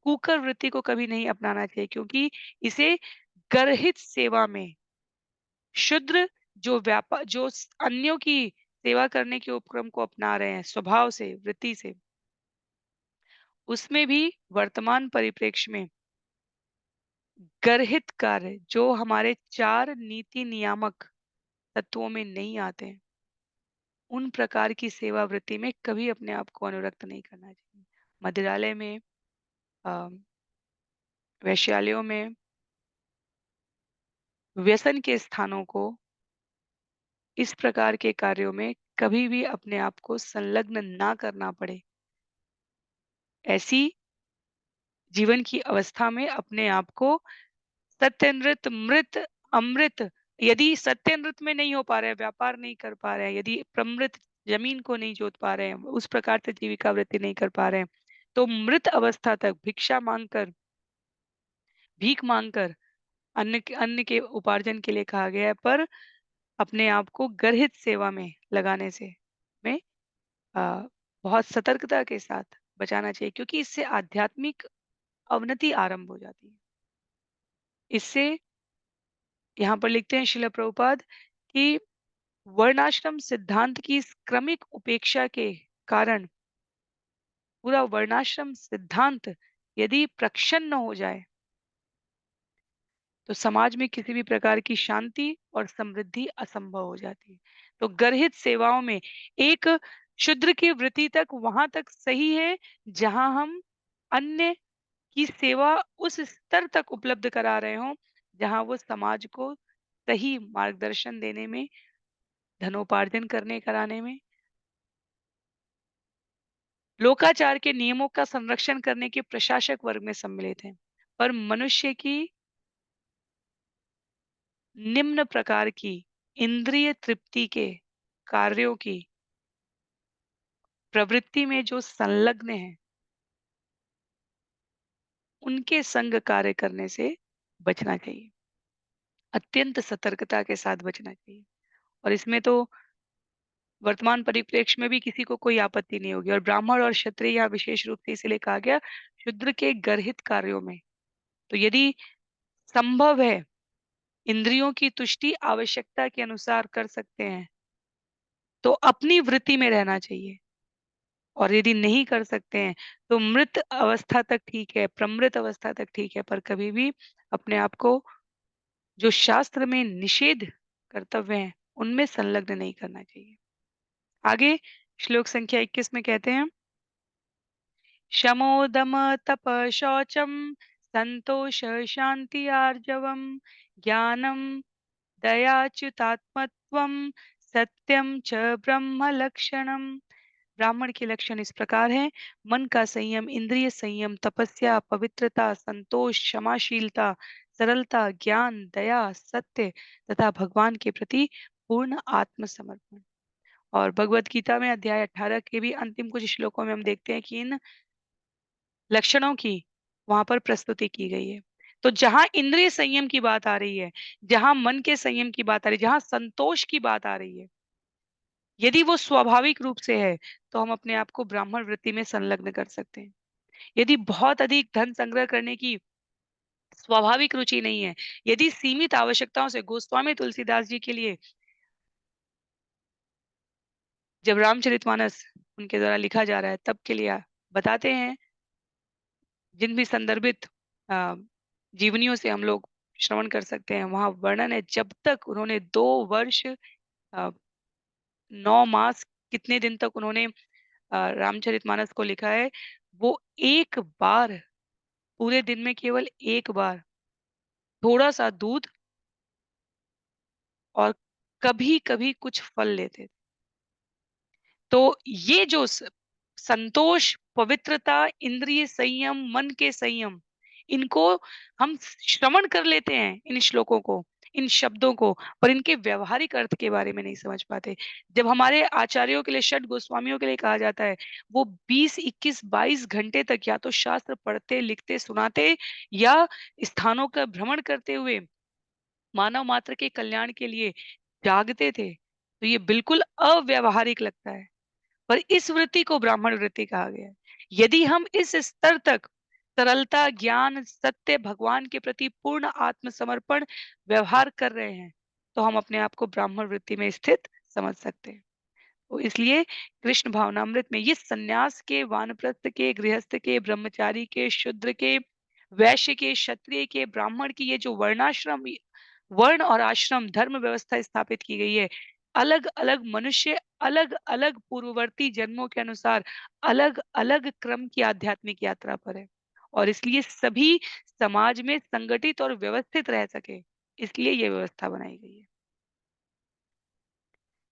कुकर वृत्ति को कभी नहीं अपनाना चाहिए, क्योंकि इसे गर्हित सेवा में शूद्र जो व्यापार जो अन्यों की सेवा करने के उपक्रम को अपना रहे हैं स्वभाव से, वृत्ति से, उसमें भी वर्तमान परिप्रेक्ष्य में गर्हित कार्य जो हमारे 4 नीति नियामक तत्वों में नहीं आते हैं, उन प्रकार की सेवा वृत्ति में कभी अपने आप को अनुरक्त नहीं करना चाहिए। मदिरालय में, अ, वैश्यालयों में, व्यसन के स्थानों को, इस प्रकार के कार्यों में कभी भी अपने आप को संलग्न ना करना पड़े, ऐसी जीवन की अवस्था में अपने आप को सत्यनृत, मृत, अमृत, यदि सत्यनृत में नहीं हो पा रहे हैं, व्यापार नहीं कर पा रहे हैं, यदि प्रमृत जमीन को नहीं जोत पा रहे हैं, उस प्रकार से जीविका वृत्ति नहीं कर पा रहे हैं, तो मृत अवस्था तक भिक्षा मांगकर, भीख मांगकर अन्न के उपार्जन के लिए कहा गया है, पर अपने आप को गर्हित सेवा में लगाने से में अ, बहुत सतर्कता के साथ बचाना चाहिए, क्योंकि इससे आध्यात्मिक अवनति आरंभ हो जाती है। इससे यहाँ पर लिखते हैं शिला प्रभुपाद कि वर्णाश्रम सिद्धांत की इस क्रमिक उपेक्षा के कारण पूरा वर्णाश्रम सिद्धांत यदि प्रक्षन्न हो जाए तो समाज में किसी भी प्रकार की शांति और समृद्धि असंभव हो जाती है। तो गर्हित सेवाओं में एक शूद्र की वृत्ति तक वहां तक सही है जहां हम अन्य की सेवा उस स्तर तक उपलब्ध करा रहे हों जहां वो समाज को सही मार्गदर्शन देने में, धनोपार्जन करने कराने में, लोकाचार के नियमों का संरक्षण करने के प्रशासक वर्ग में सम्मिलित हैं। पर मनुष्य की निम्न प्रकार की इंद्रिय तृप्ति के कार्यों की प्रवृत्ति में जो संलग्न है, उनके संग कार्य करने से बचना चाहिए। अत्यंत सतर्कता के साथ बचना चाहिए। और इसमें तो वर्तमान परिप्रेक्ष्य में भी किसी को कोई आपत्ति नहीं होगी। और ब्राह्मण और क्षत्रिय यहाँ विशेष रूप से इसीलिए कहा गया शूद्र के गर्हित कार्यों में। तो यदि संभव है, इंद्रियों की तुष्टि आवश्यकता के अनुसार कर सकते हैं, तो अपनी वृत्ति में रहना चाहिए। और यदि नहीं कर सकते हैं, तो मृत अवस्था तक ठीक है, प्रमृत अवस्था तक ठीक है, पर कभी भी अपने आप को जो शास्त्र में निषेध कर्तव्य हैं, उनमें संलग्न नहीं करना चाहिए। आगे श्लोक संख्या 21 में कहते हैं, शमो दम तप शौचम संतोष शांति आर्जवम ज्ञानम दयाच्युतात्मत्वम सत्यम च ब्रह्म लक्षणम। ब्राह्मण के लक्षण इस प्रकार हैं: मन का संयम, इंद्रिय संयम, तपस्या, पवित्रता, संतोष, क्षमाशीलता, सरलता, ज्ञान, दया, सत्य तथा भगवान के प्रति पूर्ण आत्मसमर्पण। और भगवत गीता में अध्याय 18 के भी अंतिम कुछ श्लोकों में हम देखते हैं कि इन लक्षणों की वहां पर प्रस्तुति की गई है। तो जहां इंद्रिय संयम की बात आ रही है, जहां मन के संयम की बात आ रही है, जहां संतोष की बात आ रही है, यदि वो स्वाभाविक रूप से है, तो हम अपने आप को ब्राह्मण वृत्ति में संलग्न कर सकते हैं। यदि बहुत अधिक धन संग्रह करने की स्वाभाविक रुचि नहीं है, यदि सीमित आवश्यकताओं से, गोस्वामी तुलसीदास जी के लिए जब रामचरितमानस उनके द्वारा लिखा जा रहा है, तब के लिए बताते हैं, जिन भी संदर्भित अ, जीवनियों से हम लोग श्रवण कर सकते हैं, वहाँ वर्णन है जब तक उन्होंने 2 वर्ष 9 मास कितने दिन तक उन्होंने रामचरितमानस को लिखा है, वो एक बार पूरे दिन में केवल एक बार थोड़ा-सा दूध और कभी-कभी कुछ फल लेते थे। तो ये जो संतोष, पवित्रता, इंद्रिय संयम, मन के संयम, इनको हम श्रवण कर लेते हैं इन श्लोकों को, इन शब्दों को, पर इनके व्यावहारिक अर्थ के बारे में नहीं समझ पाते। जब हमारे आचार्यों के लिए, षट गोस्वामियों के लिए कहा जाता है, वो 20, 21, 22 घंटे तक या तो शास्त्र पढ़ते, लिखते, सुनाते या स्थानों का भ्रमण करते हुए मानव मात्र के कल्याण के लिए जागते थे। तो ये बिल्कुल अव्यावहारिक लगता है। पर इस वृत्ति को ब्राह्मण वृत्ति कहा गया है। यदि हम इस स्तर तक सरलता, ज्ञान, सत्य, भगवान के प्रति पूर्ण आत्मसमर्पण व्यवहार कर रहे हैं, तो हम अपने आप को ब्राह्मण वृत्ति में स्थित समझ सकते हैं। तो इसलिए कृष्ण भावनामृत में ये सन्यास के, वानप्रस्थ के, गृहस्थ के, ब्रह्मचारी के, शूद्र के, वैश्य के, क्षत्रिय के, ब्राह्मण की ये जो वर्णाश्रम, वर्ण और आश्रम धर्म व्यवस्था स्थापित की गई है, अलग-अलग मनुष्य अलग-अलग पूर्ववर्ती जन्मों के अनुसार अलग-अलग क्रम की आध्यात्मिक यात्रा पर है। और इसलिए सभी समाज में संगठित और व्यवस्थित रह सके, इसलिए ये व्यवस्था बनाई गई है।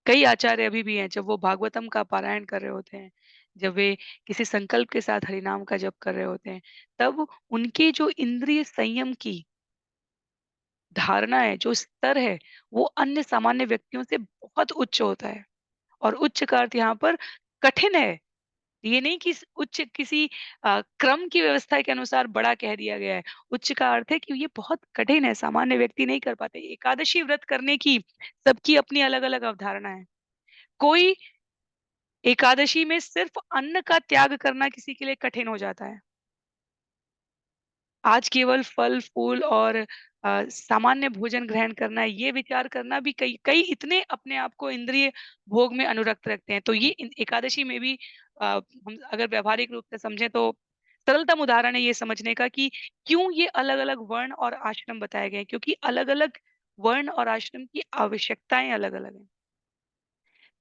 कई आचार्य अभी भी हैं, जब वो भागवतम का पारायण कर रहे होते हैं, जब वे किसी संकल्प के साथ हरिनाम का जप कर रहे होते हैं, तब उनके जो इंद्रिय संयम की धारणा है, जो स्तर है, वो अन्य सामान्य व्यक्तियों से बहुत उच्च होता है। और उच्च का अर्थ यहाँ पर कठिन है। ये नहीं कि उच्च किसी क्रम की व्यवस्था के अनुसार बड़ा कह दिया गया है। उच्च का अर्थ है कि ये बहुत कठिन है, सामान्य व्यक्ति नहीं कर पाते। एकादशी व्रत करने की सबकी अपनी अलग-अलग अवधारणा है। कोई एकादशी में सिर्फ अन्न का त्याग करना किसी के लिए कठिन हो जाता है। आज केवल फल-फूल और सामान्य भोजन ग्रहण करना है, ये विचार करना भी कई कई इतने अपने आप को इंद्रिय भोग में अनुरक्त रखते हैं। तो ये एकादशी में भी हम अगर व्यावहारिक रूप से समझें तो सरलतम उदाहरण है ये समझने का कि क्यों ये अलग-अलग वर्ण और आश्रम बताए गए हैं, क्योंकि अलग-अलग वर्ण और आश्रम की आवश्यकताएँ अलग-अलग हैं।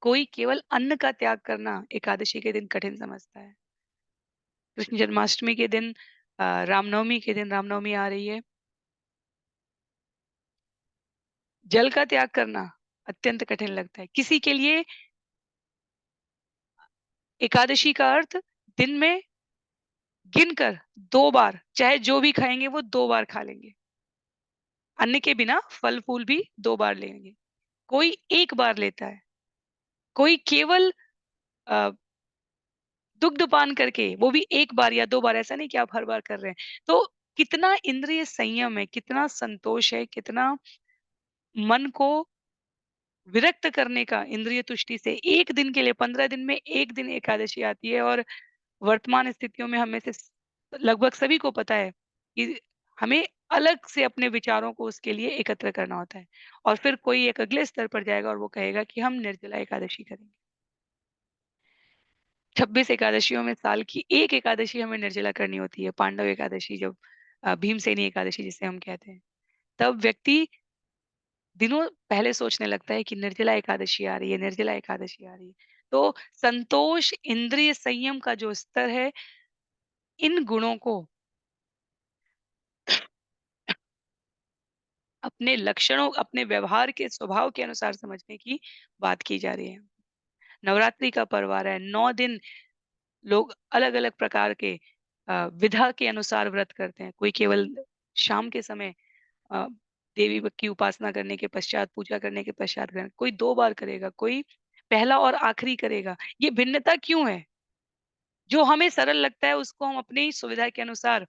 कोई केवल अन्न का त्याग करना एकादशी के दिन कठिन समझता है। कृष्ण जन्माष्टमी के दिन रामनवमी के दिन रामनवमी आ रही है। जल का त्याग करना अत्यंत कठिन लगता है। किसी के लिए एकादशी का अर्थ दिन में गिनकर 2 बार, चाहे जो भी खाएँगे वो 2 बार खा लेंगे। अन्न के बिना फल-फूल भी 2 बार लेंगे। कोई 1 बार लेता है, कोई केवल अ, दुग्धपान करके वो भी 1 बार या 2 बार, ऐसा नहीं कि आप हर बार कर रहे हैं। तो कितना इंद्रिय संयम है, कितना संतोष है, कितना मन को विरक्त करने का इंद्रिय तुष्टि से 1 दिन के लिए 15 दिन में 1 दिन एकादशी आती है और वर्तमान स्थितियों में हम में से लगभग सभी को पता है कि हमें अलग से अपने विचारों को उसके लिए एकत्र करना होता है और फिर कोई एक अगले स्तर पर जाएगा और वो कहेगा कि हम निर्जला एकादशी करेंगे। 26 एकादशियों में साल की एक एकादशी हमें निर्जला करनी होती है, पांडव एकादशी जब भीमसेनी एकादशी जिसे हम कहते हैं। तब व्यक्ति दिनों पहले सोचने लगता है कि निर्जला एकादशी आ रही है, निर्जला एकादशी आ रही है। तो संतोष, इंद्रिय संयम का जो स्तर है, इन गुणों को अपने लक्षणों, अपने व्यवहार के स्वभाव के अनुसार समझने की बात की जा रही है। नवरात्रि का पर्व आ रहा है, 9 दिन लोग अलग-अलग प्रकार के विधा के अनुसार व्रत करते हैं। कोई केवल शाम के समय अ, देवी की उपासना करने के पश्चात, पूजा करने के पश्चात ग्रहण, कोई 2 बार करेगा, कोई पहला और आखिरी करेगा। ये भिन्नता क्यों है? जो हमें सरल लगता है उसको हम अपनी सुविधा के अनुसार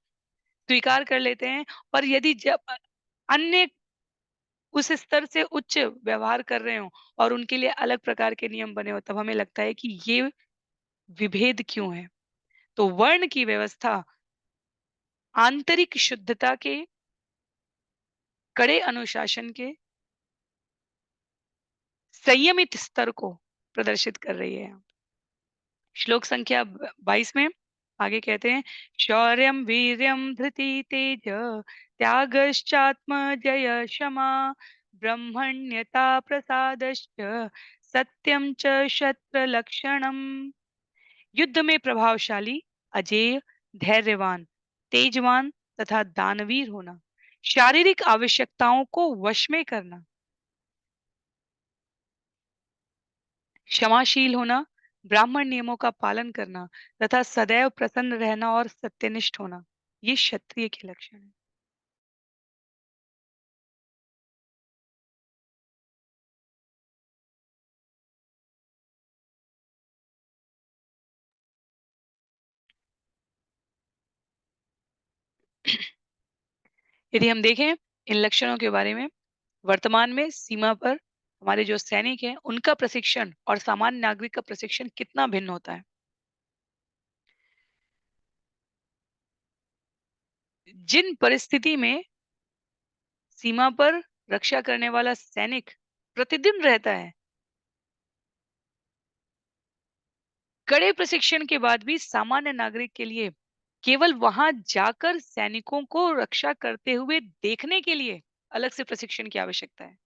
स्वीकार कर लेते हैं, पर यदि जब अन्य उस स्तर से उच्च व्यवहार कर रहे हों और उनके लिए अलग प्रकार के नियम बने हों, तब हमें लगता है कि ये विभेद क्यों है? तो वर्ण की व्यवस्था आंतरिक शुद्धता के, कड़े अनुशासन के, संयमित स्तर को प्रदर्शित कर रही है। श्लोक संख्या 22 में आगे कहते हैं, शौर्यं वीर्यं धृति तेज त्यागश्चात्मजय क्षमा ब्रह्मण्यता प्रसादश्च सत्यं च शत्र लक्षणम। युद्ध में प्रभावशाली, अजेय, धैर्यवान, तेजवान तथा दानवीर होना, शारीरिक आवश्यकताओं को वश में करना, क्षमाशील होना, ब्राह्मण नियमों का पालन करना तथा सदैव प्रसन्न रहना और सत्यनिष्ठ होना, ये क्षत्रिय के लक्षण हैं। यदि हम देखें इन लक्षणों के बारे में, वर्तमान में सीमा पर हमारे जो सैनिक हैं, उनका प्रशिक्षण और सामान्य नागरिक का प्रशिक्षण कितना भिन्न होता है। जिन परिस्थिति में सीमा पर रक्षा करने वाला सैनिक प्रतिदिन रहता है, कड़े प्रशिक्षण के बाद भी सामान्य नागरिक के लिए केवल वहां जाकर सैनिकों को रक्षा करते हुए देखने के लिए अलग से प्रशिक्षण की आवश्यकता है।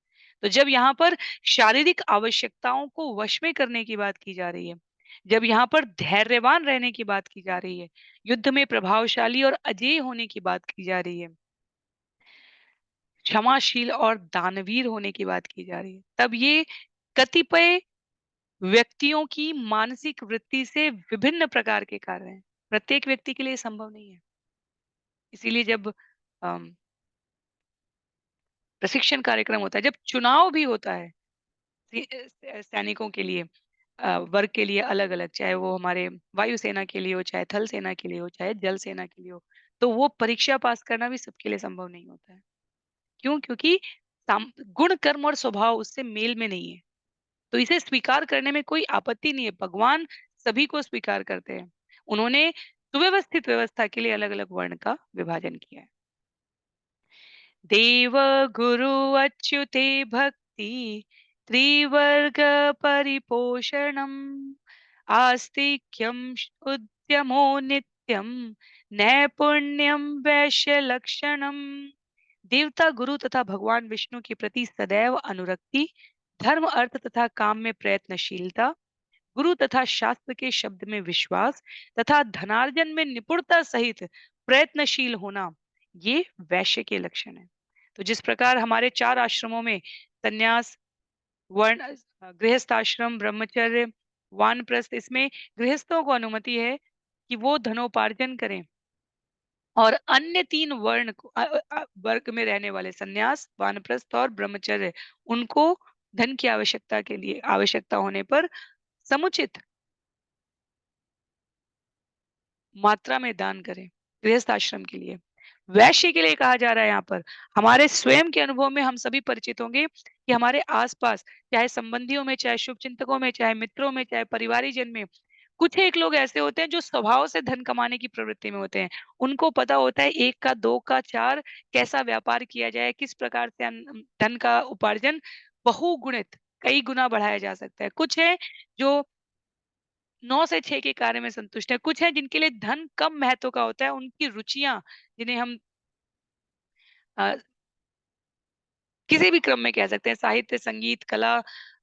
तो जब यहाँ पर शारीरिक आवश्यकताओं को वश में करने की बात की जा रही है, जब यहाँ पर धैर्यवान रहने की बात की जा रही है, युद्ध में प्रभावशाली और अजेय होने की बात की जा रही है, क्षमाशील और दानवीर होने की बात की जा रही है, तब ये कतिपय व्यक्तियों की मानसिक वृत्ति से विभिन्न प्रकार के कार्य हैं। प्रत्येक व्यक्ति के लिए संभव नहीं है। इसीलिए जब अम, प्रशिक्षण कार्यक्रम होता है, जब चुनाव भी होता है सैनिकों के लिए, वर्ग के लिए अलग-अलग, चाहे वो हमारे वायुसेना के लिए हो, चाहे थल सेना के लिए हो, चाहे जल सेना के लिए हो, तो वो परीक्षा पास करना भी सबके लिए संभव नहीं होता है। क्यों? क्योंकि गुण, कर्म और स्वभाव उससे मेल में नहीं है। तो इसे स्वीकार करने में कोई आपत्ति नहीं है। भगवान सभी को स्वीकार करते हैं। उन्होंने सुव्यवस्थित व्यवस्था के लिए अलग-अलग वर्ण का विभाजन किया है। देव गुरु अच्युते भक्ति त्रिवर्ग परिपोषणम् आस्तिक्यं उद्यमो नित्यं नैपुण्यं वैश्य लक्षणम्। देवता गुरु तथा भगवान विष्णु के प्रति सदैव अनुरक्ति, धर्म अर्थ तथा काम में प्रयत्नशीलता, गुरु तथा शास्त्र के शब्द में विश्वास तथा धनार्जन में निपुणता सहित प्रयत्नशील होना, ये वैश्य के लक्षण है। तो जिस प्रकार हमारे 4 आश्रमों में संन्यास, वर्ण, गृहस्थ आश्रम, ब्रह्मचर्य, वानप्रस्थ, इसमें गृहस्थों को अनुमति है कि वो धनोपार्जन करें और अन्य 3 वर्ण को वर्ग में रहने वाले संन्यास, वानप्रस्थ और ब्रह्मचर्य, उनको धन की आवश्यकता के लिए आवश्यकता होने पर समुचित मात्रा में दान करें, गृहस्थ आश्रम के लिए। वैश्य के लिए कहा जा रहा है यहाँ पर, हमारे स्वयं के अनुभव में हम सभी परिचित होंगे कि हमारे आस-पास, चाहे संबंधियों में, चाहे शुभचिंतकों में, चाहे मित्रों में, चाहे परिवारीजन में, कुछ एक लोग ऐसे होते हैं जो स्वभाव से धन कमाने की प्रवृत्ति में होते हैं। उनको पता होता है 1 का 2 का 4 कैसा व्यापार किया जाए, किस प्रकार से धन का उपार्जन बहुगुणित कई गुना बढ़ाया जा सकता है। कुछ है जो 9 से 6 के कार्य में संतुष्ट है। कुछ है जिनके लिए धन कम महत्व का होता है, उनकी रुचियाँ जिन्हें हम अ, किसी भी क्रम में कह सकते हैं, साहित्य, संगीत, कला,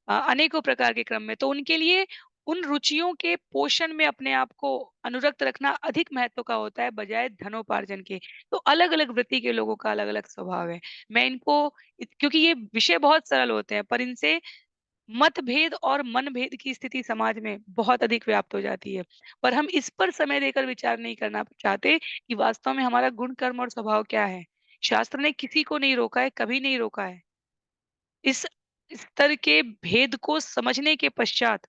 अनेकों प्रकार के क्रम में। तो उनके लिए उन रुचियों के पोषण में अपने आप को अनुरक्त रखना अधिक महत्व का होता है बजाय धनोपार्जन के। तो अलग-अलग वृत्ति के लोगों का अलग-अलग स्वभाव है। मैं इनको क्योंकि ये विषय बहुत सरल होते हैं, पर इनसे मतभेद और मनभेद की स्थिति समाज में बहुत अधिक व्याप्त हो जाती है। पर हम इस पर समय देकर विचार नहीं करना चाहते कि वास्तव में हमारा गुण, कर्म और स्वभाव क्या है। शास्त्र ने किसी को नहीं रोका है, कभी नहीं रोका है। इस स्तर के भेद को समझने के पश्चात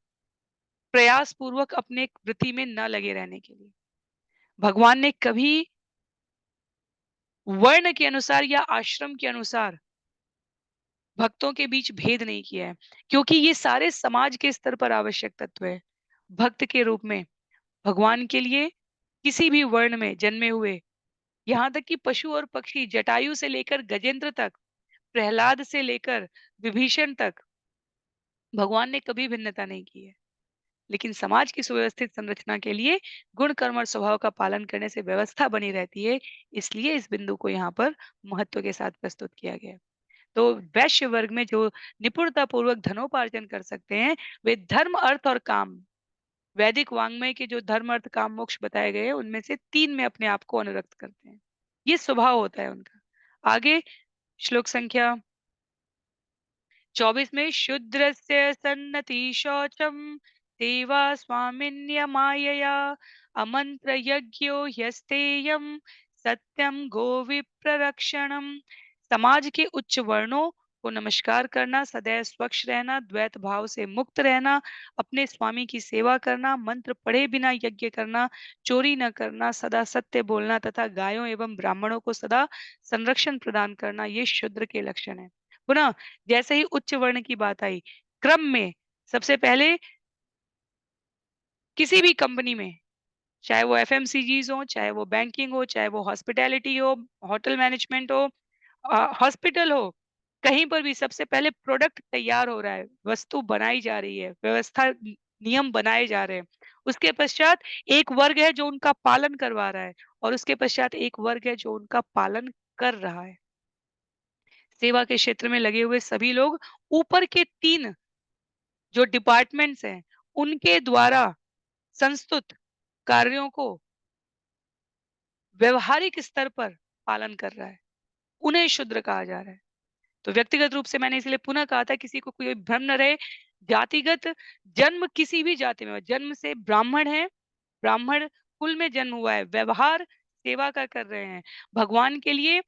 प्रयास पूर्वक अपने वृत्ति में न लगे रहने के लिए। भगवान ने कभी वर्ण के अनुसार या आश्रम के अनुसार भक्तों के बीच भेद नहीं किया है, क्योंकि ये सारे समाज के स्तर पर आवश्यक तत्व है। भक्त के रूप में भगवान के लिए किसी भी वर्ण में जन्मे हुए, यहाँ तक कि पशु और पक्षी, जटायु से लेकर गजेंद्र तक, प्रहलाद से लेकर विभीषण तक, भगवान ने कभी भिन्नता नहीं की है। लेकिन समाज की सुव्यवस्थित संरचना के लिए गुण, कर्म और स्वभाव का पालन करने से व्यवस्था बनी रहती है। इसलिए इस बिंदु को यहाँ पर महत्व के साथ प्रस्तुत किया गया है। तो वैश्य वर्ग में जो निपुणता पूर्वक धनोपार्जन कर सकते हैं, वे धर्म, अर्थ और काम, वैदिक वाङ्मय के जो धर्म, अर्थ, काम, मोक्ष बताए गए हैं, उनमें से 3 में अपने आप को अनुरक्त करते हैं। ये स्वभाव होता है उनका। आगे श्लोक संख्या 24 में शूद्रस्य सन्नति शौचम सेवा स्वामिन्यमायया अमंत्र यज्ञो ह्यस्तेयम सत्यम गोविप्ररक्षणम। समाज के उच्च वर्णों को नमस्कार करना, सदैव स्वच्छ रहना, द्वैत भाव से मुक्त रहना, अपने स्वामी की सेवा करना, मंत्र पढ़े बिना यज्ञ करना, चोरी न करना, सदा सत्य बोलना तथा गायों एवं ब्राह्मणों को सदा संरक्षण प्रदान करना, ये शूद्र के लक्षण है। पुनः जैसे ही उच्च वर्ण की बात आई, क्रम में सबसे पहले किसी भी कंपनी में, चाहे वो एफएमसीजीज़ हो, चाहे वो बैंकिंग हो, चाहे वो हॉस्पिटैलिटी हो, होटल मैनेजमेंट हो, हॉस्पिटल हो, कहीं पर भी सबसे पहले प्रोडक्ट तैयार हो रहा है, वस्तु बनाई जा रही है, व्यवस्था नियम बनाए जा रहे हैं। उसके पश्चात एक वर्ग है जो उनका पालन करवा रहा है और उसके पश्चात एक वर्ग है जो उनका पालन कर रहा है। सेवा के क्षेत्र में लगे हुए सभी लोग ऊपर के 3 जो डिपार्टमेंट्स हैं, उनके द्वारा संस्तुत कार्यों को व्यवहारिक स्तर पर पालन कर रहा है। उन्हें शूद्र कहा जा रहा है। तो व्यक्तिगत रूप से मैंने इसलिए पुनः कहा था किसी को कोई भ्रम न रहे, जातिगत जन्म किसी भी जाति में हो, जन्म से ब्राह्मण है, ब्राह्मण कुल में जन्म हुआ है, व्यवहार सेवा का कर रहे हैं। भगवान के लिए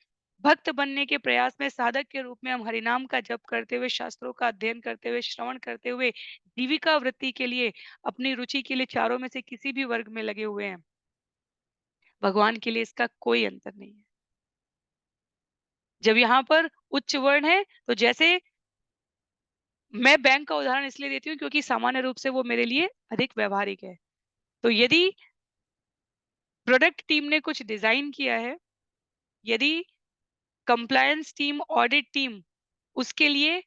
भक्त बनने के प्रयास में साधक के रूप में हम हरिनाम का जप करते हुए, शास्त्रों का अध्ययन करते हुए, श्रवण करते हुए, जीविका वृत्ति के लिए, अपनी रुचि के लिए चारों में से किसी भी वर्ग में लगे हुए हैं। भगवान के लिए इसका कोई अंतर नहीं है। जब यहाँ पर उच्च वर्ण है, तो जैसे मैं बैंक का उदाहरण इसलिए देती हूँ क्योंकि सामान्य रूप से वो मेरे लिए अधिक व्यावहारिक है। तो यदि प्रोडक्ट टीम ने कुछ डिज़ाइन किया है, यदि कंप्लायंस टीम, ऑडिट टीम उसके लिए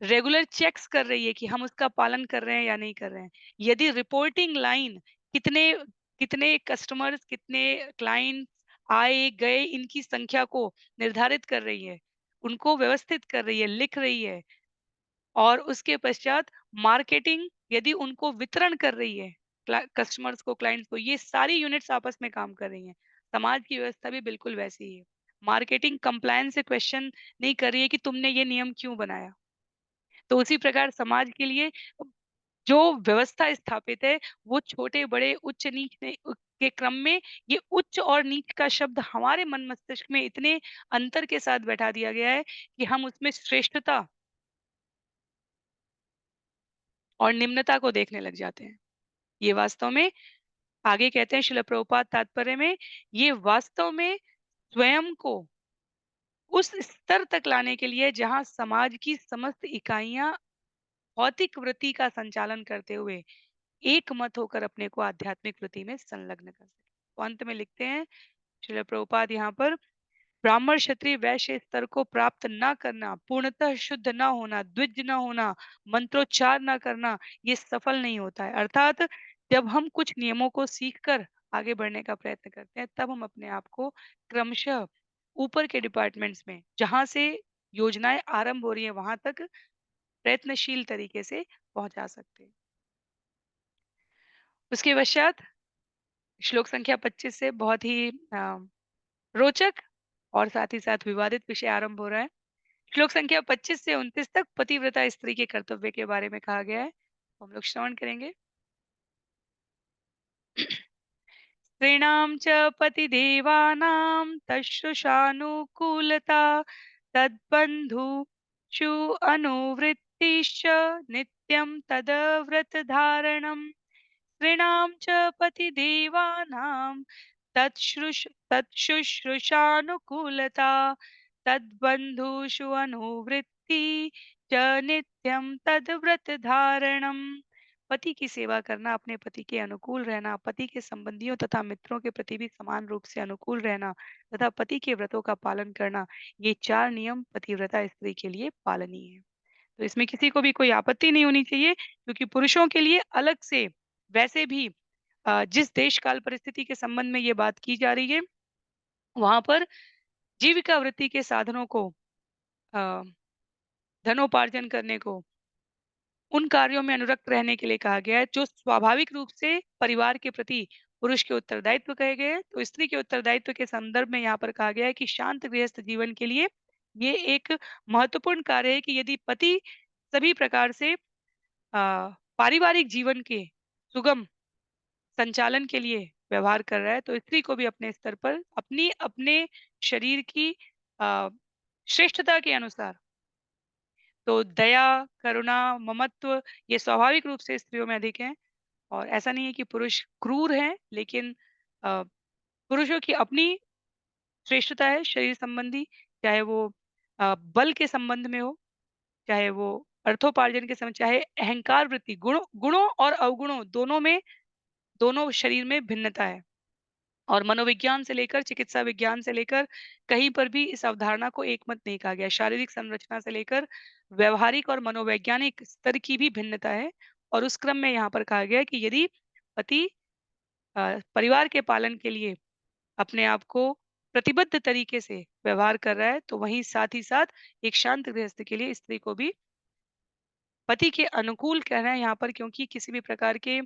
रेगुलर चेक्स कर रही है कि हम उसका पालन कर रहे हैं या नहीं कर रहे हैं। यदि रिपोर्टिंग लाइन कितने कितने कस्टमर्स, कितने क्लाइंट्स आए, गए, इनकी संख्या को निर्धारित कर रही है, उनको व्यवस्थित कर रही है, लिख रही है और उसके पश्चात मार्केटिंग यदि उनको वितरण कर रही है, कस्टमर्स को, क्लाइंट्स को, ये सारी यूनिट्स आपस में काम कर रही हैं। समाज की व्यवस्था भी बिल्कुल वैसी ही है। मार्केटिंग कंप्लायंस से क्वेश्चन नहीं कर रही है कि तुमने ये नियम क्यों बनाया? तो उसी प्रकार समाज के लिए जो व्यवस्था स्थापित है, वो छोटे-बड़े, उच्च-नीच के क्रम में ये उच्च और नीच का शब्द हमारे मन मस्तिष्क में इतने अंतर के साथ बैठा दिया गया है कि हम उसमें श्रेष्ठता और निम्नता को देखने लग जाते हैं। ये वास्तव में आगे कहते हैं शिला प्रभुपाद तात्पर्य में, ये वास्तव में स्वयं को उस स्तर तक लाने के लिए जहाँ समाज की समस्त इकाइयाँ भौतिक वृत्ति का संचालन करते हुए एक मत होकर अपने को आध्यात्मिक वृत्ति में संलग्न कर सके। तो अंत में लिखते हैं श्रील प्रभुपाद यहाँ पर, ब्राह्मण क्षत्रिय वैश्य स्तर को प्राप्त ना करना, पूर्णतः शुद्ध ना होना, द्विज ना होना, मंत्रोच्चार ना करना, ये सफल नहीं होता है। अर्थात जब हम कुछ नियमों को सीखकर आगे बढ़ने का प्रयत्न करते हैं, तब हम अपने आप को क्रमशः ऊपर के डिपार्टमेंट्स में, जहाँ से योजनाएं आरंभ हो रही है, वहां तक प्रयत्नशील तरीके से पहुंचा सकते हैं। उसके पश्चात श्लोक संख्या 25 से बहुत ही रोचक और साथ ही साथ विवादित विषय आरंभ हो रहा है। श्लोक संख्या 25 से 29 तक पतिव्रता स्त्री के कर्तव्य के बारे में कहा गया है। हम लोग श्रवण करेंगे। स्त्रीणां च पतिदेवानां तशुषानुकूलता तद्बन्धुषु अनुवृत्तिश्च नित्यं तदव्रतधारणम्। स्त्रीणां च पतिदेवानां तत्शुश्रूषानुकूलता तद्बन्धुषु अनुवृत्ति च नित्यं तद्व्रत धारणम। पति की सेवा करना, अपने पति के अनुकूल रहना, पति के संबंधियों तथा मित्रों के प्रति भी समान रूप से अनुकूल रहना तथा पति के व्रतों का पालन करना, ये चार नियम पतिव्रता स्त्री के लिए पालनीय है। तो इसमें किसी को भी कोई आपत्ति नहीं होनी चाहिए, क्योंकि पुरुषों के लिए अलग से वैसे भी जिस देश काल परिस्थिति के संबंध में ये बात की जा रही है, वहां पर जीविका वृत्ति के साधनों को, अ, धनोपार्जन करने को, उन कार्यों में अनुरक्त रहने के लिए कहा गया है जो स्वाभाविक रूप से परिवार के प्रति पुरुष के उत्तरदायित्व कहे गए हैं। तो स्त्री के उत्तरदायित्व के संदर्भ में यहाँ पर कहा गया है कि शांत गृहस्थ जीवन के लिए ये एक महत्वपूर्ण कार्य है कि यदि पति सभी प्रकार से पारिवारिक जीवन के सुगम संचालन के लिए व्यवहार कर रहा है, तो स्त्री को भी अपने स्तर पर अपनी अपने शरीर की अ, श्रेष्ठता के अनुसार, तो दया, करुणा, ममत्व, ये स्वाभाविक रूप से स्त्रियों में अधिक है। और ऐसा नहीं है कि पुरुष क्रूर हैं, लेकिन अ, पुरुषों की अपनी श्रेष्ठता है शरीर संबंधी, चाहे वो बल के संबंध में हो, चाहे वो अर्थोपार्जन के समय, चाहे अहंकार वृत्ति, गुणों गुणों और अवगुणों दोनों में, दोनों शरीर में भिन्नता है। और मनोविज्ञान से लेकर चिकित्सा विज्ञान से लेकर कहीं पर भी इस अवधारणा को एकमत नहीं कहा गया। शारीरिक संरचना से लेकर व्यवहारिक और मनोवैज्ञानिक स्तर की भी भिन्नता है। और उस क्रम में यहाँ पर कहा गया है कि यदि पति परिवार के पालन के लिए अपने आप को प्रतिबद्ध तरीके से व्यवहार कर रहा है, तो वहीं साथ ही साथ एक शांत गृहस्थ के लिए स्त्री को भी पति के अनुकूल कहना है यहाँ पर, क्योंकि किसी भी प्रकार के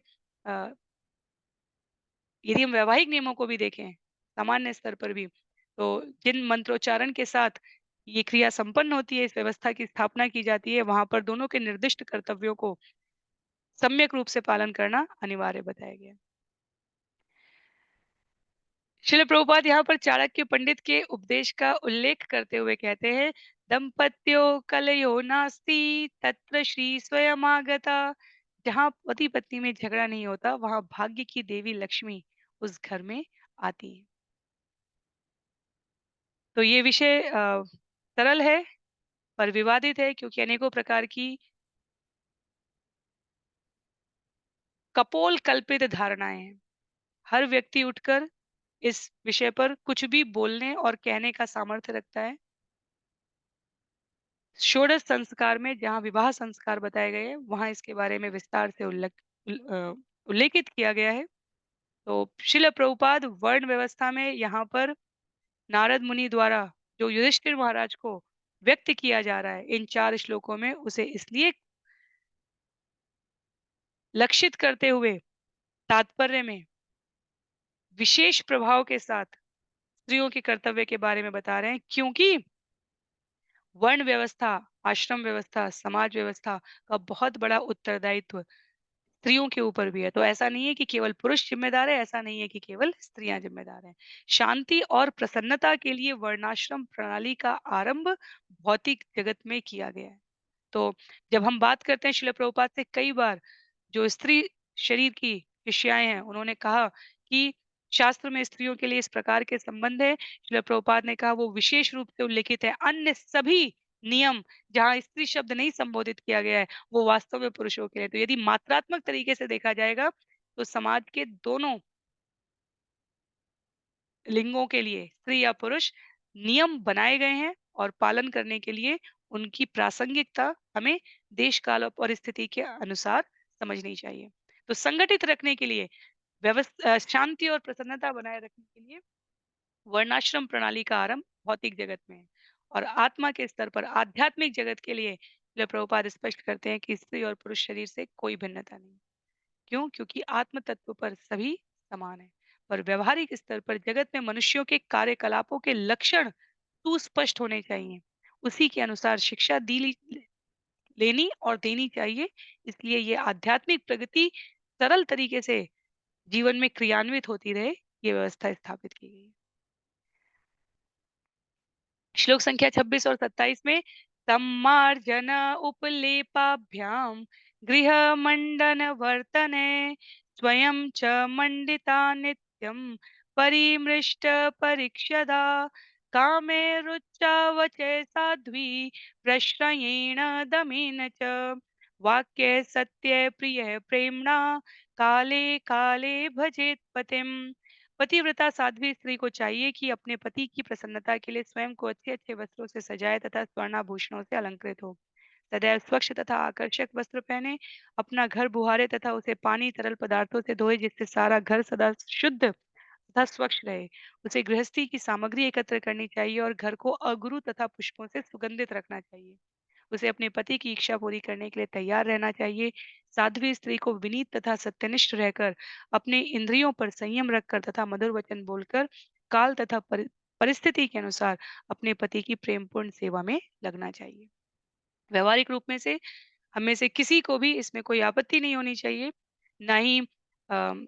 यदि हम वैवाहिक नियमों को भी देखें, सामान्य स्तर पर भी, तो जिन मंत्रोच्चारण के साथ ये क्रिया संपन्न होती है, इस व्यवस्था की स्थापना की जाती है, वहाँ पर दोनों के निर्दिष्ट कर्तव्यों को सम्यक रूप से पालन करना अनिवार्य बताया गया। श्रील प्रभुपाद यहाँ पर चाणक्य पंडित के उपदेश का उल्लेख करते हुए कहते हैं, दंपत्यो कलयो नास्ति तत्र श्री स्वयं आगता। जहाँ पति पत्नी में झगड़ा नहीं होता, वहां भाग्य की देवी लक्ष्मी उस घर में आती है। तो ये विषय सरल है पर विवादित है, क्योंकि अनेकों प्रकार की कपोल कल्पित धारणाएं हैं। हर व्यक्ति उठकर इस विषय पर कुछ भी बोलने और कहने का सामर्थ्य रखता है। षोडश संस्कार में जहाँ विवाह संस्कार बताए गए हैं, वहाँ इसके बारे में विस्तार से उल्लेखित किया गया है। तो श्रील प्रभुपाद वर्ण व्यवस्था में यहाँ पर नारद मुनि द्वारा जो युधिष्ठिर महाराज को व्यक्त किया जा रहा है इन 4 श्लोकों में, उसे इसलिए लक्षित करते हुए तात्पर्य में विशेष प्रभाव के साथ स्त्रियों के कर्तव्य के बारे में बता रहे हैं, क्योंकि वर्ण व्यवस्था, आश्रम व्यवस्था, समाज व्यवस्था का बहुत बड़ा उत्तरदायित्व स्त्रियों के ऊपर भी है। तो ऐसा नहीं है कि केवल पुरुष जिम्मेदार है, ऐसा नहीं है कि केवल स्त्रियां जिम्मेदार हैं। शांति और प्रसन्नता के लिए वर्णाश्रम प्रणाली का आरंभ भौतिक जगत में किया गया है। तो जब हम बात करते हैं श्रील प्रभुपाद से, कई बार जो स्त्री शरीर की शिष्याएं हैं, उन्होंने कहा कि शास्त्र में स्त्रियों के लिए इस प्रकार के संबंध है। श्रील प्रभुपाद ने कहा वो विशेष रूप से उल्लेखित है। अन्य सभी नियम जहाँ स्त्री शब्द नहीं संबोधित किया गया है, वो वास्तव में पुरुषों के लिए। तो यदि मात्रात्मक तरीके से देखा जाएगा, तो समाज के दोनों लिंगों के लिए, स्त्री या पुरुष, नियम बनाए गए हैं और पालन करने के लिए उनकी प्रासंगिकता हमें देश काल और परिस्थिति के अनुसार समझनी चाहिए। तो संगठित रखने के लिए, शांति और प्रसन्नता बनाए रखने के लिए वर्णाश्रम प्रणाली का आरंभ भौतिक जगत में है, और आत्मा के स्तर पर आध्यात्मिक जगत के लिए श्रील प्रभुपाद स्पष्ट करते हैं कि स्त्री और पुरुष शरीर से कोई भिन्नता नहीं। क्यों? क्योंकि आत्म तत्व पर सभी समान है। पर व्यवहारिक स्तर पर जगत में मनुष्यों के कार्यकलापों के लक्षण सुस्पष्ट होने चाहिए। उसी के अनुसार शिक्षा लेनी और देनी चाहिए। इसलिए ये आध्यात्मिक प्रगति सरल तरीके से जीवन में क्रियान्वित होती रहे, ये व्यवस्था स्थापित की गई है। श्लोक संख्या 26 और 27 में सम्मार्जन उपलेपाभ्याम गृह मंडन वर्तने स्वयं च मंडिता नित्यम परिमृष्ट परीक्षदा कामे रुचा वचे साध्वी प्रश्रयेण दमेन च वाक्ये सत्ये प्रिय प्रेम्णा काले काले भजेत पतिम। पतिव्रता साध्वी स्त्री को चाहिए कि अपने पति की प्रसन्नता के लिए स्वयं को अच्छे अच्छे वस्त्रों से सजाए तथा स्वर्णाभूषणों से अलंकृत हो। सदैव स्वच्छ तथा आकर्षक वस्त्र पहने, अपना घर बुहारे तथा उसे पानी तरल पदार्थों से धोए, जिससे सारा घर सदा शुद्ध तथा स्वच्छ रहे। उसे गृहस्थी की सामग्री एकत्र करनी चाहिए और घर को अगुरु तथा पुष्पों से सुगंधित रखना चाहिए। उसे अपने पति की इच्छा पूरी करने के लिए तैयार रहना चाहिए। साध्वी स्त्री को विनीत तथा सत्यनिष्ठ रहकर, अपने इंद्रियों पर संयम रखकर तथा मधुर वचन बोलकर, काल तथा परिस्थिति के अनुसार अपने पति की प्रेमपूर्ण सेवा में लगना चाहिए। व्यवहारिक रूप में से हम में से किसी को भी इसमें कोई आपत्ति नहीं होनी चाहिए, ना ही अम,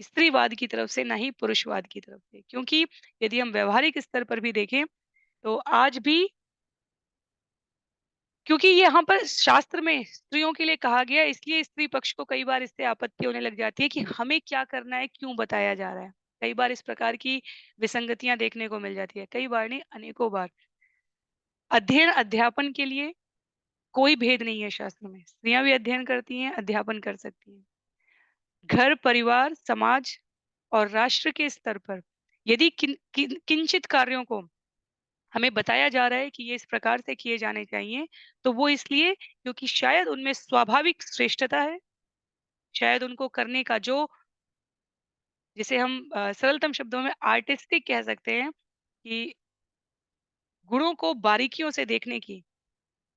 स्त्रीवाद की तरफ से, ना ही पुरुषवाद की तरफ से। क्योंकि यदि हम व्यवहारिक स्तर पर भी देखें, तो आज भी, क्योंकि ये यहाँ पर शास्त्र में स्त्रियों के लिए कहा गया है, इसलिए स्त्री पक्ष को कई बार इससे आपत्ति होने लग जाती है कि हमें क्या करना है, क्यों बताया जा रहा है। कई बार इस प्रकार की विसंगतियां देखने को मिल जाती है, कई बार नहीं, अनेकों बार। अध्ययन अध्यापन के लिए कोई भेद नहीं है शास्त्र में। स्त्रियां भी अध्ययन करती हैं, अध्यापन कर सकती हैं। घर, परिवार, समाज और राष्ट्र के स्तर पर यदि किंचित कार्यों को हमें बताया जा रहा है कि ये इस प्रकार से किए जाने चाहिए, तो वो इसलिए क्योंकि शायद उनमें स्वाभाविक श्रेष्ठता है, शायद उनको करने का जो, जिसे हम सरलतम शब्दों में आर्टिस्टिक कह सकते हैं, कि गुणों को बारीकियों से देखने की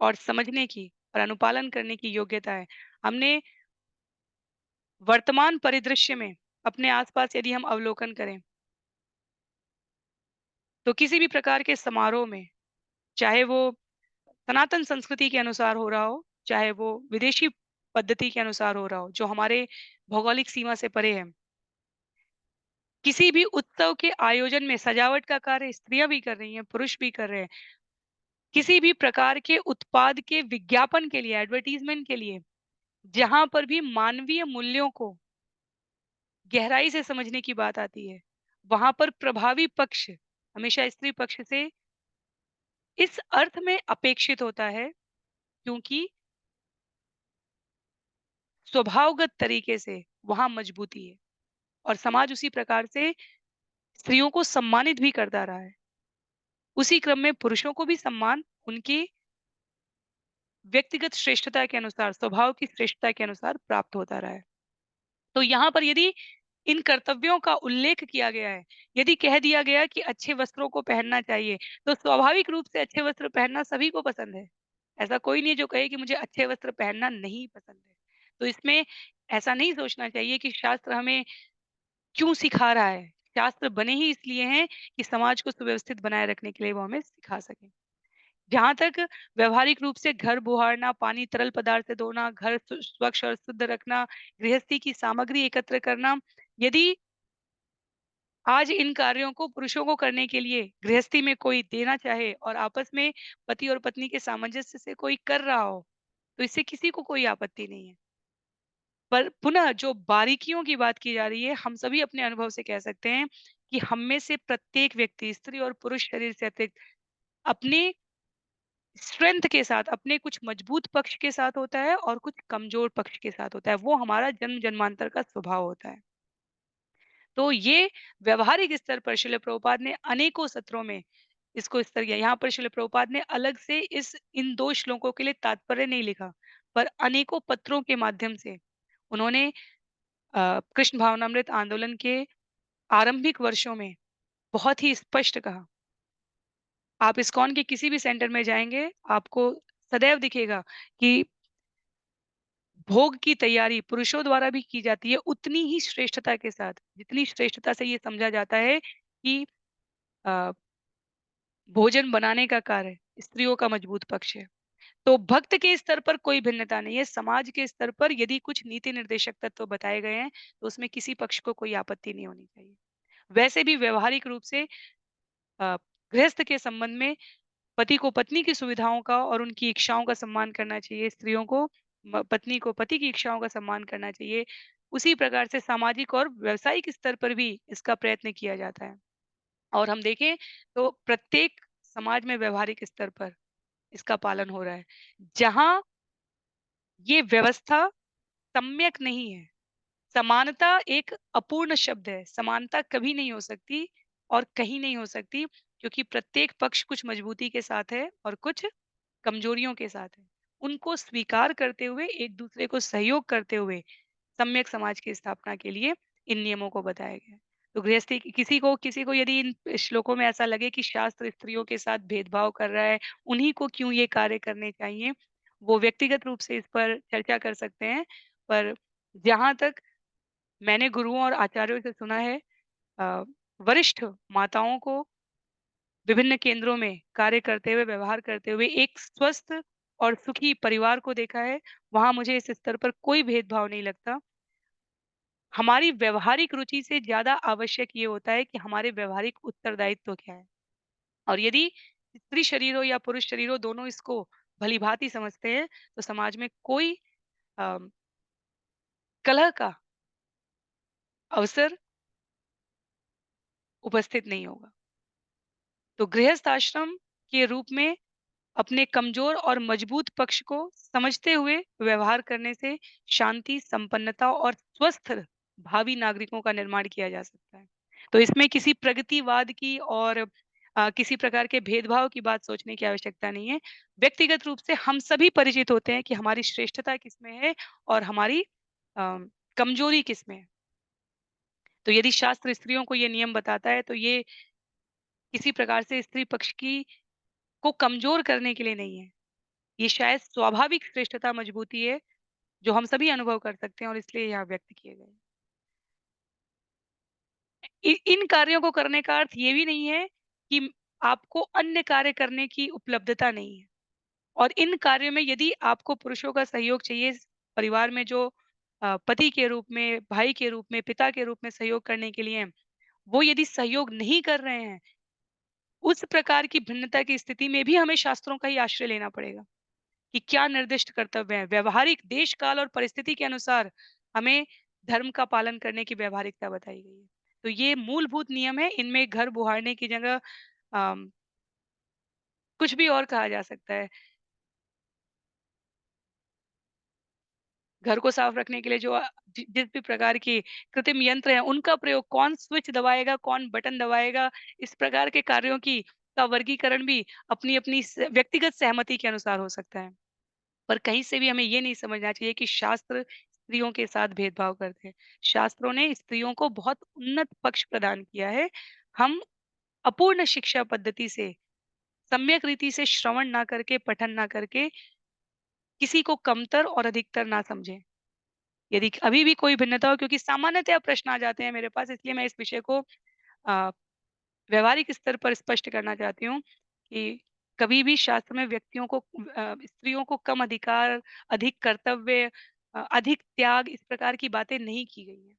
और समझने की और अनुपालन करने की योग्यता है। हमने वर्तमान परिदृश्य में अपने आसपास यदि हम अवलोकन करें, तो किसी भी प्रकार के समारोह में, चाहे वो सनातन संस्कृति के अनुसार हो रहा हो, चाहे वो विदेशी पद्धति के अनुसार हो रहा हो, जो हमारे भौगोलिक सीमा से परे है। किसी भी उत्सव के आयोजन में सजावट का कार्य स्त्रियां भी कर रही हैं, पुरुष भी कर रहे हैं। किसी भी प्रकार के उत्पाद के विज्ञापन के लिए, एडवर्टाइजमेंट के लिए, जहां पर भी मानवीय मूल्यों को गहराई से समझने की बात आती है, वहां पर प्रभावी पक्ष हमेशा स्त्री पक्ष से इस अर्थ में अपेक्षित होता है, क्योंकि स्वभावगत तरीके से वहाँ मजबूती है और समाज उसी प्रकार से स्त्रियों को सम्मानित भी करता रहा है। उसी क्रम में पुरुषों को भी सम्मान उनकी व्यक्तिगत श्रेष्ठता के अनुसार, स्वभाव की श्रेष्ठता के अनुसार प्राप्त होता रहा है। तो यहाँ पर यदि इन कर्तव्यों का उल्लेख किया गया है, यदि कह दिया गया कि अच्छे वस्त्रों को पहनना चाहिए, तो स्वाभाविक रूप से अच्छे वस्त्र पहनना सभी को पसंद है। ऐसा कोई नहीं है जो कहे कि मुझे अच्छे वस्त्र पहनना नहीं पसंद है। तो इसमें ऐसा नहीं सोचना चाहिए कि शास्त्र हमें क्यों सिखा रहा है? शास्त्र बने ही इसलिए हैं कि समाज को सुव्यवस्थित बनाए रखने के लिए वो हमें सिखा सकें। जहाँ तक व्यावहारिक रूप से घर बुहारना, पानी तरल पदार्थ से धोना, घर स्वच्छ और शुद्ध रखना, गृहस्थी की सामग्री एकत्र करना, यदि आज इन कार्यों को पुरुषों को करने के लिए गृहस्थी में कोई देना चाहे और आपस में पति और पत्नी के सामंजस्य से कोई कर रहा हो, तो इससे किसी को कोई आपत्ति नहीं है। पर पुनः जो बारीकियों की बात की जा रही है, हम सभी अपने अनुभव से कह सकते हैं कि हम में से प्रत्येक व्यक्ति स्त्री और पुरुष शरीर से अतिरिक्त अपने स्ट्रेंथ के साथ, अपने कुछ मजबूत पक्ष के साथ होता है और कुछ कमजोर पक्ष के साथ होता है। वो हमारा जन्म-जन्मांतर का स्वभाव होता है। तो ये व्यावहारिक स्तर पर श्रील प्रभुपाद ने अनेकों सत्रों में इसको स्तर किया। यहाँ पर श्रील प्रभुपाद ने अलग से इस इन 2 श्लोकों के लिए तात्पर्य नहीं लिखा, पर अनेकों पत्रों के माध्यम से उन्होंने कृष्ण भावनामृत आंदोलन के आरंभिक वर्षों में बहुत ही स्पष्ट कहा। आप इस्कॉन के किसी भी सेंटर में जाएँगे, आपको सदैव दिखेगा कि भोग की तैयारी पुरुषों द्वारा भी की जाती है, उतनी ही श्रेष्ठता के साथ, जितनी श्रेष्ठता से ये समझा जाता है कि अ, भोजन बनाने का कार्य स्त्रियों का मजबूत पक्ष है। तो भक्त के स्तर पर कोई भिन्नता नहीं है, समाज के स्तर पर यदि कुछ नीति निर्देशक तत्व बताए गए हैं, तो उसमें किसी पक्ष को कोई आपत्ति नहीं होनी चाहिए। वैसे भी व्यावहारिक रूप से अ, गृहस्थ के संबंध में पति को पत्नी की सुविधाओं का और उनकी इच्छाओं का सम्मान करना चाहिए, स्त्रियों को पत्नी को पति की इच्छाओं का सम्मान करना चाहिए। उसी प्रकार से सामाजिक और व्यावसायिक स्तर पर भी इसका प्रयत्न किया जाता है। और हम देखें तो प्रत्येक समाज में व्यावहारिक स्तर पर इसका पालन हो रहा है। जहाँ ये व्यवस्था सम्यक नहीं है, समानता एक अपूर्ण शब्द है, समानता कभी नहीं हो सकती और कहीं नहीं हो सकती क्योंकि प्रत्येक पक्ष कुछ मजबूती के साथ है और कुछ कमजोरियों के साथ है। उनको स्वीकार करते हुए, एक-दूसरे को सहयोग करते हुए सम्यक समाज की स्थापना के लिए इन नियमों को बताया गया है। तो गृहस्थी किसी को यदि इन श्लोकों में ऐसा लगे कि शास्त्र स्त्रियों के साथ भेदभाव कर रहा है, उन्हीं को क्यों ये कार्य करने चाहिए, वो व्यक्तिगत रूप से इस पर चर्चा कर सकते हैं। पर जहाँ तक मैंने गुरुओं और आचार्यों से सुना है अ, वरिष्ठ माताओं को विभिन्न केंद्रों में कार्य करते हुए, व्यवहार करते हुए एक स्वस्थ और सुखी परिवार को देखा है। वहाँ मुझे इस स्तर पर कोई भेदभाव नहीं लगता। हमारी व्यावहारिक रुचि से ज़्यादा आवश्यक ये होता है कि हमारे व्यावहारिक उत्तरदायित्व क्या है? और यदि स्त्री शरीर हो या पुरुष शरीर हो, दोनों इसको भली-भाँति समझते हैं, तो समाज में कोई अ, कलह का अवसर उपस्थित नहीं होगा। तो गृहस्थ आश्रम के रूप में अपने कमजोर और मजबूत पक्ष को समझते हुए व्यवहार करने से शांति, संपन्नता और स्वस्थ भावी नागरिकों का निर्माण किया जा सकता है। तो इसमें किसी प्रगतिवाद की और किसी प्रकार के भेदभाव की बात सोचने की आवश्यकता नहीं है। व्यक्तिगत रूप से हम सभी परिचित होते हैं कि हमारी श्रेष्ठता किसमें है और हमारी अ, कमजोरी किसमें है। तो यदि शास्त्र स्त्रियों को ये नियम बताता है तो ये किसी प्रकार से स्त्री पक्ष की को कमजोर करने के लिए नहीं है। ये शायद स्वाभाविक श्रेष्ठता मजबूती है, जो हम सभी अनुभव कर सकते हैं और इसलिए यहाँ व्यक्त किए गए। इन कार्यों को करने का अर्थ ये भी नहीं है कि आपको अन्य कार्य करने की उपलब्धता नहीं है और इन कार्यों में यदि आपको पुरुषों का सहयोग चाहिए, परिवार में जो पति के रूप में, भाई के रूप में, पिता के रूप में सहयोग करने के लिए, वो यदि सहयोग नहीं कर रहे हैं, उस प्रकार की भिन्नता की स्थिति में भी हमें शास्त्रों का ही आश्रय लेना पड़ेगा। कि क्या निर्दिष्ट कर्तव्य है। व्यावहारिक देश, काल और परिस्थिति के अनुसार हमें धर्म का पालन करने की व्यावहारिकता बताई गई है। तो ये मूलभूत नियम है, इनमें घर बुहारने की जगह अम, कुछ भी और कहा जा सकता है। घर को साफ रखने के लिए जो जिस भी प्रकार के कृत्रिम यंत्र हैं, उनका प्रयोग कौन स्विच दबाएगा, कौन बटन दबाएगा, इस प्रकार के कार्यों की का वर्गीकरण भी अपनी-अपनी व्यक्तिगत सहमति के अनुसार हो सकता है। पर कहीं से भी हमें ये नहीं समझना चाहिए कि शास्त्र स्त्रियों के साथ भेदभाव करते हैं। शास्त्रों ने स्त्रियों को बहुत उन्नत पक्ष प्रदान किया है। हम अपूर्ण शिक्षा पद्धति से, सम्यक रीति से श्रवण ना करके, पठन ना करके किसी को कमतर और अधिकतर ना समझें। यदि अभी भी कोई भिन्नता हो, क्योंकि सामान्यतः प्रश्न आ जाते हैं मेरे पास, इसलिए मैं इस विषय को अ, व्यावहारिक स्तर पर स्पष्ट करना चाहती हूँ कि कभी भी शास्त्र में व्यक्तियों को स्त्रियों को कम अधिकार, अधिक कर्तव्य, अधिक त्याग, इस प्रकार की बातें नहीं की गई हैं।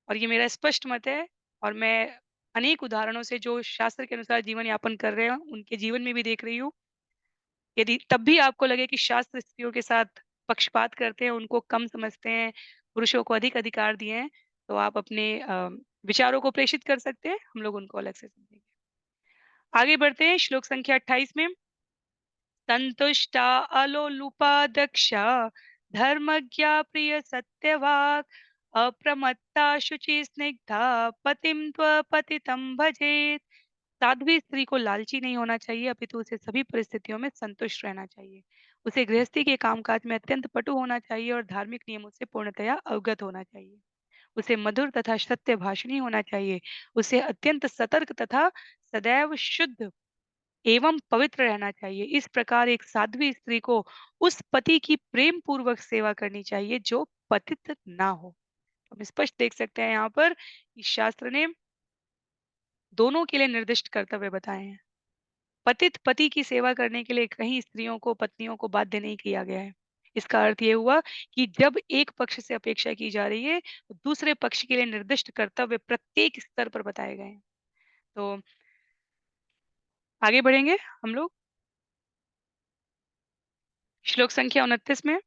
और ये मेरा स्पष्ट मत है, और मैं अनेक उदाहरणों से जो शास्त्र के अनुसार जीवन यापन कर रहे हैं, उनके जीवन में भी देख रही हूँ। यदि तब भी आपको लगे कि शास्त्र स्त्रियों के साथ पक्षपात करते हैं, उनको कम समझते हैं, पुरुषों को अधिक अधिकार दिए हैं, तो आप अपने विचारों को प्रेषित कर सकते हैं, हम लोग उनको अलग से समझेंगे। आगे बढ़ते हैं श्लोक संख्या 28 में। संतुष्टा अलोलुपा दक्षा धर्मज्ञा प्रिय सत्यवाक् अप्रमत्ता शुचि स्निग्धा पतिं त्वपतितं भजेत्। साध्वी स्त्री को लालची नहीं होना चाहिए, अपितु उसे सभी परिस्थितियों में संतुष्ट रहना चाहिए। उसे गृहस्थी के कामकाज में अत्यंत पटु होना चाहिए और धार्मिक नियमों से पूर्णतया अवगत होना चाहिए। उसे मधुर तथा सत्य भाषणी होना चाहिए। उसे अत्यंत सतर्क तथा सदैव शुद्ध एवं पवित्र रहना चाहिए। इस प्रकार एक साध्वी स्त्री को उस पति की प्रेम पूर्वक सेवा करनी चाहिए जो पतित ना हो। हम स्पष्ट देख सकते हैं यहाँ पर कि शास्त्र ने दोनों के लिए निर्दिष्ट कर्तव्य बताए हैं। पतित पति की सेवा करने के लिए कहीं स्त्रियों को, पत्नियों को बाध्य नहीं किया गया है। इसका अर्थ ये हुआ कि जब एक पक्ष से अपेक्षा की जा रही है, तो दूसरे पक्ष के लिए निर्दिष्ट कर्तव्य प्रत्येक स्तर पर बताए गए हैं। तो आगे बढ़ेंगे हम लोग श्लोक संख्या 29 में।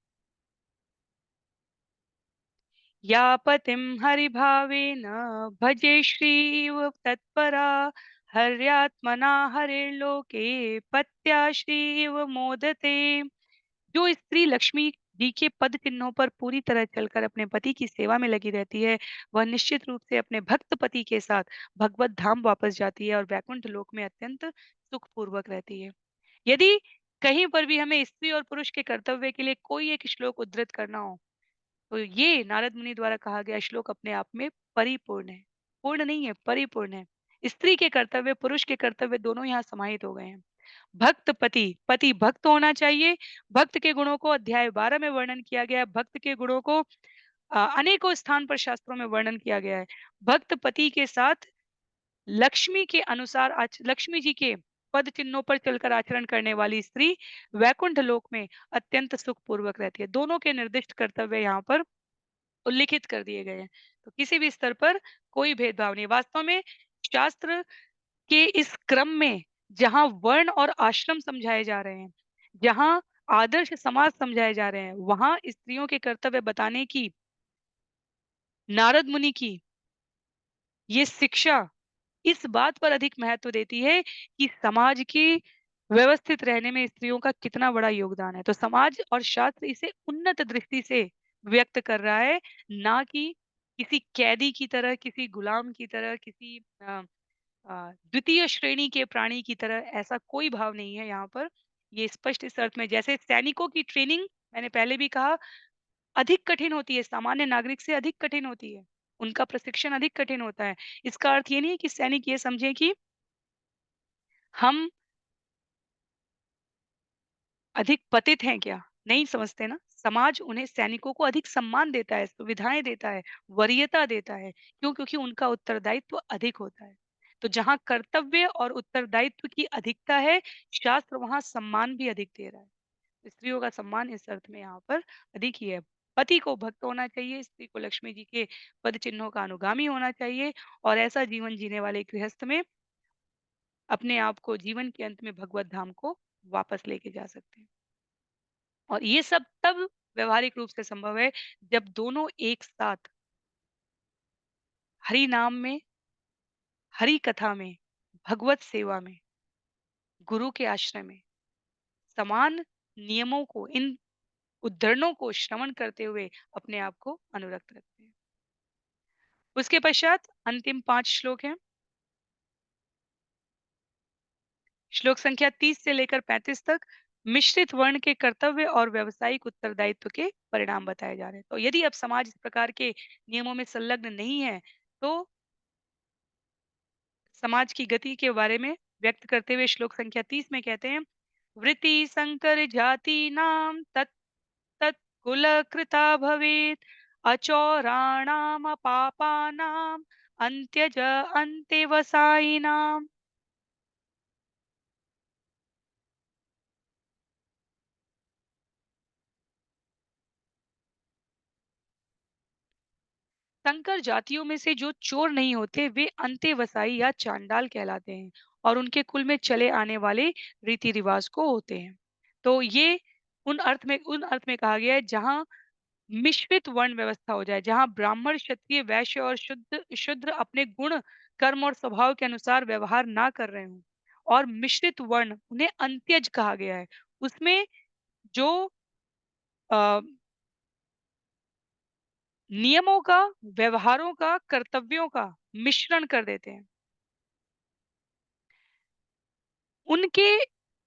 या पतिं हरिभावेन भजे श्रीव तत्परा हर्यात्मना हरिर्लोके पत्या श्रीव मोदते। जो स्त्री लक्ष्मी जी के पद चिन्हों पर पूरी तरह चलकर अपने पति की सेवा में लगी रहती है, वह निश्चित रूप से अपने भक्त पति के साथ भगवत धाम वापस जाती है और वैकुंठ लोक में अत्यंत सुखपूर्वक रहती है। यदि कहीं पर भी हमें स्त्री और पुरुष के कर्तव्य के लिए कोई एक श्लोक उद्धृत करना हो, तो ये नारद मुनि द्वारा कहा गया श्लोक अपने आप में परिपूर्ण है। पूर्ण नहीं है, परिपूर्ण है। स्त्री के कर्तव्य, पुरुष के कर्तव्य दोनों यहाँ समाहित हो गए हैं। भक्त पति, पति भक्त होना चाहिए। भक्त के गुणों को अध्याय 12 में वर्णन किया गया है। भक्त के गुणों को अनेकों स्थान पर शास्त्रों में वर्णन किया गया है। भक्त पति के साथ लक्ष्मी के अनुसार लक्ष्मी जी के पद चिन्हों पर चलकर आचरण करने वाली स्त्री वैकुंठ लोक में अत्यंत सुखपूर्वक रहती है। दोनों के निर्दिष्ट कर्तव्य यहाँ पर उल्लिखित कर दिए गए हैं। तो किसी भी स्तर पर कोई भेदभाव नहीं। वास्तव में शास्त्र के इस क्रम में जहाँ वर्ण और आश्रम समझाए जा रहे हैं, जहाँ आदर्श समाज समझाए जा रहे हैं, वहाँ स्त्रियों के कर्तव्य बताने की नारद मुनि की ये शिक्षा इस बात पर अधिक महत्व देती है कि समाज की व्यवस्थित रहने में स्त्रियों का कितना बड़ा योगदान है। तो समाज और शास्त्र इसे उन्नत दृष्टि से व्यक्त कर रहा है, ना कि किसी कैदी की तरह, किसी गुलाम की तरह, किसी द्वितीय श्रेणी के प्राणी की तरह। ऐसा कोई भाव नहीं है यहाँ पर। ये स्पष्ट इस अर्थ में, जैसे सैनिकों की ट्रेनिंग मैंने पहले भी कहा अधिक कठिन होती है, सामान्य नागरिक से अधिक कठिन होती है। उनका प्रशिक्षण अधिक कठिन होता है। इसका अर्थ ये नहीं है कि सैनिक ये समझें कि हम अधिक पतित हैं क्या? नहीं समझते ना। समाज उन्हें, सैनिकों को अधिक सम्मान देता है, सुविधाएँ देता है, वरीयता देता है। क्यों? क्योंकि उनका उत्तरदायित्व अधिक होता है। तो जहाँ कर्तव्य और उत्तरदायित्व की अधिकता है, शास्त्र वहाँ सम्मान भी अधिक दे रहा है। स्त्रियों का सम्मान इस अर्थ में यहाँ पर अधिक ही है। पति को भक्त होना चाहिए, स्त्री को लक्ष्मी जी के पद चिन्हों का अनुगामी होना चाहिए, और ऐसा जीवन जीने वाले गृहस्थ में अपने आप को जीवन के अंत में भगवत धाम को वापस लेके जा सकते हैं। और ये सब तब व्यवहारिक रूप से संभव है जब दोनों एक साथ हरि नाम में, हरि कथा में, भगवत सेवा में, गुरु के आश्रय में समान नियमों को, इन उद्धरणों को श्रवण करते हुए अपने आप को अनुरक्त रखते हैं। उसके पश्चात अंतिम 5 श्लोक हैं। श्लोक संख्या 30 से लेकर 35 तक मिश्रित वर्ण के कर्तव्य और व्यावसायिक उत्तरदायित्व के परिणाम बताए जा रहे हैं। तो यदि अब समाज इस प्रकार के नियमों में संलग्न नहीं है, तो समाज की गति के बारे में व्यक्त करते हुए श्लोक संख्या 30 में कहते हैं, वृत्ति संकर जाति नाम तत् तत् कुल कृता भवेत् अचौराणाम पापानाम अंत्यज अंतेवसायिनाम। संकर जातियों में से जो चोर नहीं होते वे अंतेवसाई या चांडाल कहलाते हैं और उनके कुल में चले आने वाले रीति रिवाज को होते हैं। तो ये उन अर्थ में कहा गया है जहाँ मिश्रित वर्ण व्यवस्था हो जाए, जहाँ ब्राह्मण क्षत्रिय वैश्य और शुद्ध शूद्र अपने गुण कर्म और स्वभाव के अनुसार व्यवहार ना कर रहे हों और मिश्रित वर्ण उन्हें अंत्यज कहा गया है। उसमें जो अ, नियमों का, व्यवहारों का, कर्तव्यों का मिश्रण कर देते हैं। उनके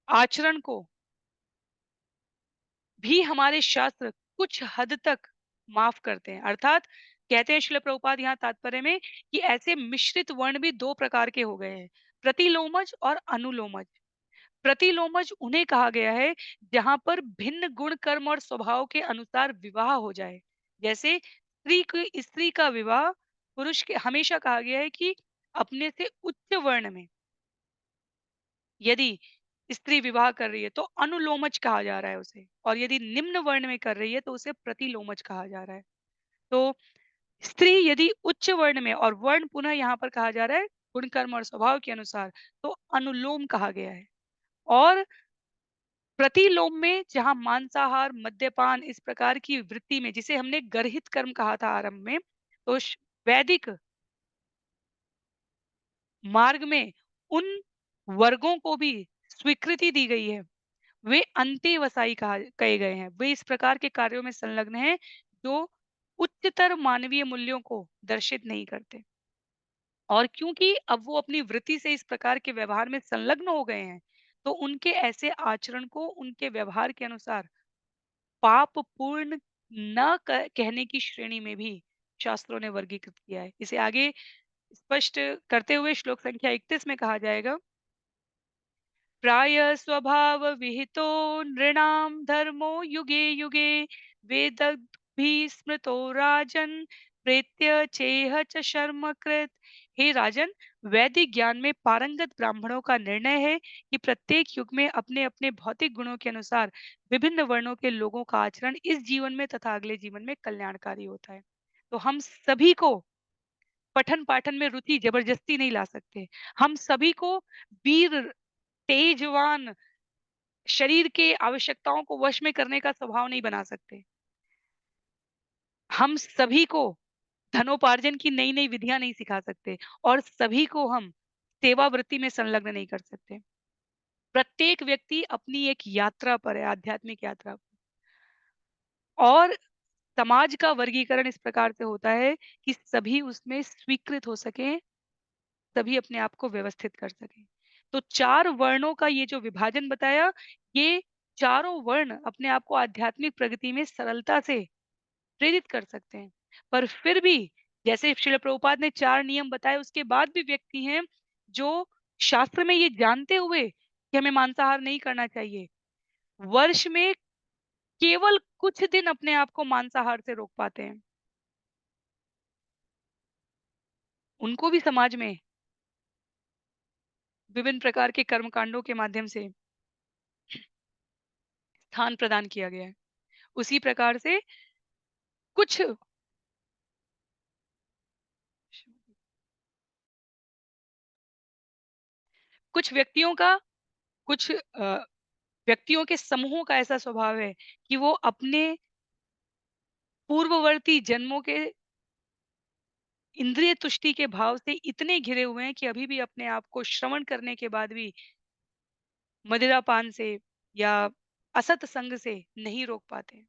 आचरण को भी हमारे शास्त्र कुछ हद तक माफ करते हैं। अर्थात कहते हैं श्रील प्रभुपाद यहाँ तात्पर्य में कि ऐसे मिश्रित वर्ण भी 2 प्रकार के हो गए हैं, प्रतिलोमज और अनुलोमज। प्रतिलोमज उन्हें कहा गया है जहाँ पर भिन्न गुण, कर्म और स्वभाव के अनुसार विवाह हो जाए। जैसे स्त्री का विवाह पुरुष के हमेशा कहा गया है कि अपने से उच्च वर्ण में यदि स्त्री विवाह कर रही है तो अनुलोमज कहा जा रहा है उसे और यदि निम्न वर्ण में कर रही है तो उसे प्रतिलोमज कहा जा रहा है। तो स्त्री यदि उच्च वर्ण में और वर्ण पुनः यहाँ पर कहा जा रहा है गुण कर्म और स्वभाव के अनुसार तो अनुलोम कहा गया है। और प्रतिलोम में जहाँ मांसाहार मद्यपान इस प्रकार की वृत्ति में जिसे हमने गर्हित कर्म कहा था आरंभ में, तो वैदिक मार्ग में उन वर्गों को भी स्वीकृति दी गई है। वे अंतेवसायी कहे गए हैं। वे इस प्रकार के कार्यों में संलग्न हैं जो उच्चतर मानवीय मूल्यों को दर्शित नहीं करते। और क्योंकि अब वो अपनी वृत्ति से इस प्रकार के व्यवहार में संलग्न हो गए हैं, तो उनके ऐसे आचरण को उनके व्यवहार के अनुसार पाप पूर्ण न कहने की श्रेणी में भी शास्त्रों ने वर्गीकृत किया है। इसे आगे स्पष्ट करते हुए श्लोक संख्या 31 में कहा जाएगा, प्राय स्वभाव विहितो नृणां धर्मो युगे युगे वेदभी स्मृतो राजन प्रेत्य चेह च शर्म कृत। हे राजन, वैदिक ज्ञान में पारंगत ब्राह्मणों का निर्णय है कि प्रत्येक युग में अपने अपने भौतिक गुणों के अनुसार विभिन्न वर्णों के लोगों का आचरण इस जीवन में तथा अगले जीवन में कल्याणकारी होता है। तो हम सभी को पठन पाठन में रुचि जबरदस्ती नहीं ला सकते। हम सभी को वीर तेजवान शरीर के आवश्यकताओं को वश में करने का स्वभाव नहीं बना सकते। हम सभी को धनोपार्जन की नई-नई विधियाँ नहीं सिखा सकते और सभी को हम सेवा वृत्ति में संलग्न नहीं कर सकते। प्रत्येक व्यक्ति अपनी एक यात्रा पर है, आध्यात्मिक यात्रा पर। और समाज का वर्गीकरण इस प्रकार से होता है कि सभी उसमें स्वीकृत हो सकें, सभी अपने आप को व्यवस्थित कर सकें। तो 4 वर्णों का ये जो विभाजन बताया, ये चारों वर्ण अपने आप को आध्यात्मिक प्रगति में सरलता से प्रेरित कर सकते हैं। पर फिर भी जैसे श्रील प्रभुपाद ने 4 नियम बताए उसके बाद भी व्यक्ति हैं जो शास्त्र में ये जानते हुए कि हमें मांसाहार नहीं करना चाहिए, वर्ष में केवल कुछ दिन अपने आप को मांसाहार से रोक पाते हैं। उनको भी समाज में विभिन्न प्रकार के कर्मकांडों के माध्यम से स्थान प्रदान किया गया है। उसी प्रकार से कुछ कुछ व्यक्तियों का कुछ व्यक्तियों के समूहों का ऐसा स्वभाव है कि वो अपने पूर्ववर्ती जन्मों के इंद्रिय तुष्टि के भाव से इतने घिरे हुए हैं कि अभी भी अपने आप को श्रवण करने के बाद भी मदिरापान से या असत संग से नहीं रोक पाते।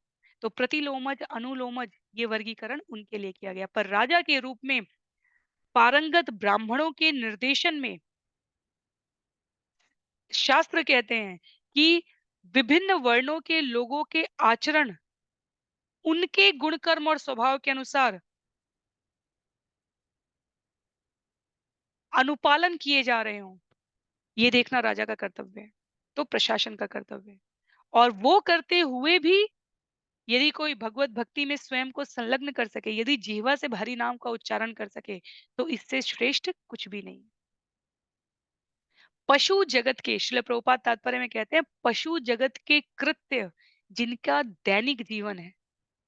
तो प्रतिलोमज, अनुलोमज ये वर्गीकरण उनके लिए किया गया। पर राजा के रूप में पारंगत ब्राह्मणों के निर्देशन में शास्त्र कहते हैं कि विभिन्न वर्णों के लोगों के आचरण उनके गुण कर्म और स्वभाव के अनुसार अनुपालन किए जा रहे हों, ये देखना राजा का कर्तव्य है, तो प्रशासन का कर्तव्य है। और वो करते हुए भी यदि कोई भगवत भक्ति में स्वयं को संलग्न कर सके, यदि जिह्वा से हरि नाम का उच्चारण कर सके, तो इससे श्रेष्ठ कुछ भी नहीं। पशु जगत के श्रील प्रभुपाद तात्पर्य में कहते हैं पशु जगत के कृत्य जिनका दैनिक जीवन है,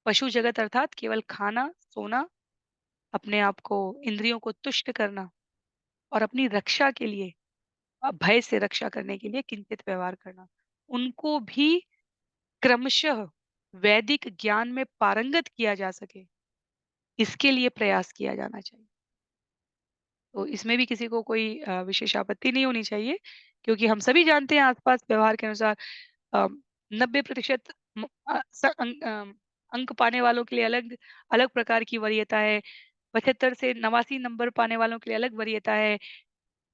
पशु जगत अर्थात केवल खाना, सोना, अपने आप को इंद्रियों को तुष्ट करना और अपनी रक्षा के लिए भय से रक्षा करने के लिए किंचित व्यवहार करना, उनको भी क्रमशः वैदिक ज्ञान में पारंगत किया जा सके, इसके लिए प्रयास किया जाना चाहिए। तो इसमें भी किसी को कोई विशेष आपत्ति नहीं होनी चाहिए, क्योंकि हम सभी जानते हैं आस-पास व्यवहार के अनुसार अ, 90% अंक पाने वालों के लिए अलग अलग प्रकार की वरीयता है, 75 से 89 नंबर पाने वालों के लिए अलग वरीयता है,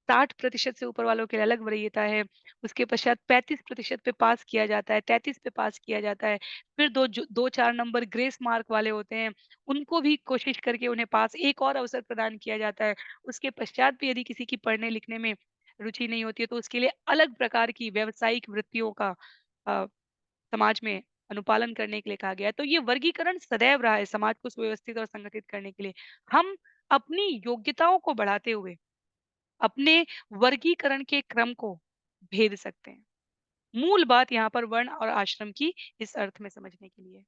60% से ऊपर वालों के लिए अलग वरीयता है, उसके पश्चात 35% पे पास किया जाता है, 33 पे पास किया जाता है, फिर 2-4 नंबर ग्रेस मार्क वाले होते हैं, उनको भी कोशिश करके उन्हें पास एक और अवसर प्रदान किया जाता है। उसके पश्चात भी यदि किसी की पढ़ने-लिखने में रुचि नहीं होती है, तो उसके लिए अलग प्रकार की व्यावसायिक वृत्तियों का अ, समाज में अनुपालन करने के लिए कहा गया है। तो ये वर्गीकरण सदैव रहा है समाज को सुव्यवस्थित और संगठित करने के लिए। हम अपनी योग्यताओं को बढ़ाते हुए अपने वर्गीकरण के क्रम को भेद सकते हैं। मूल बात यहाँ पर वर्ण और आश्रम की इस अर्थ में समझने के लिए है।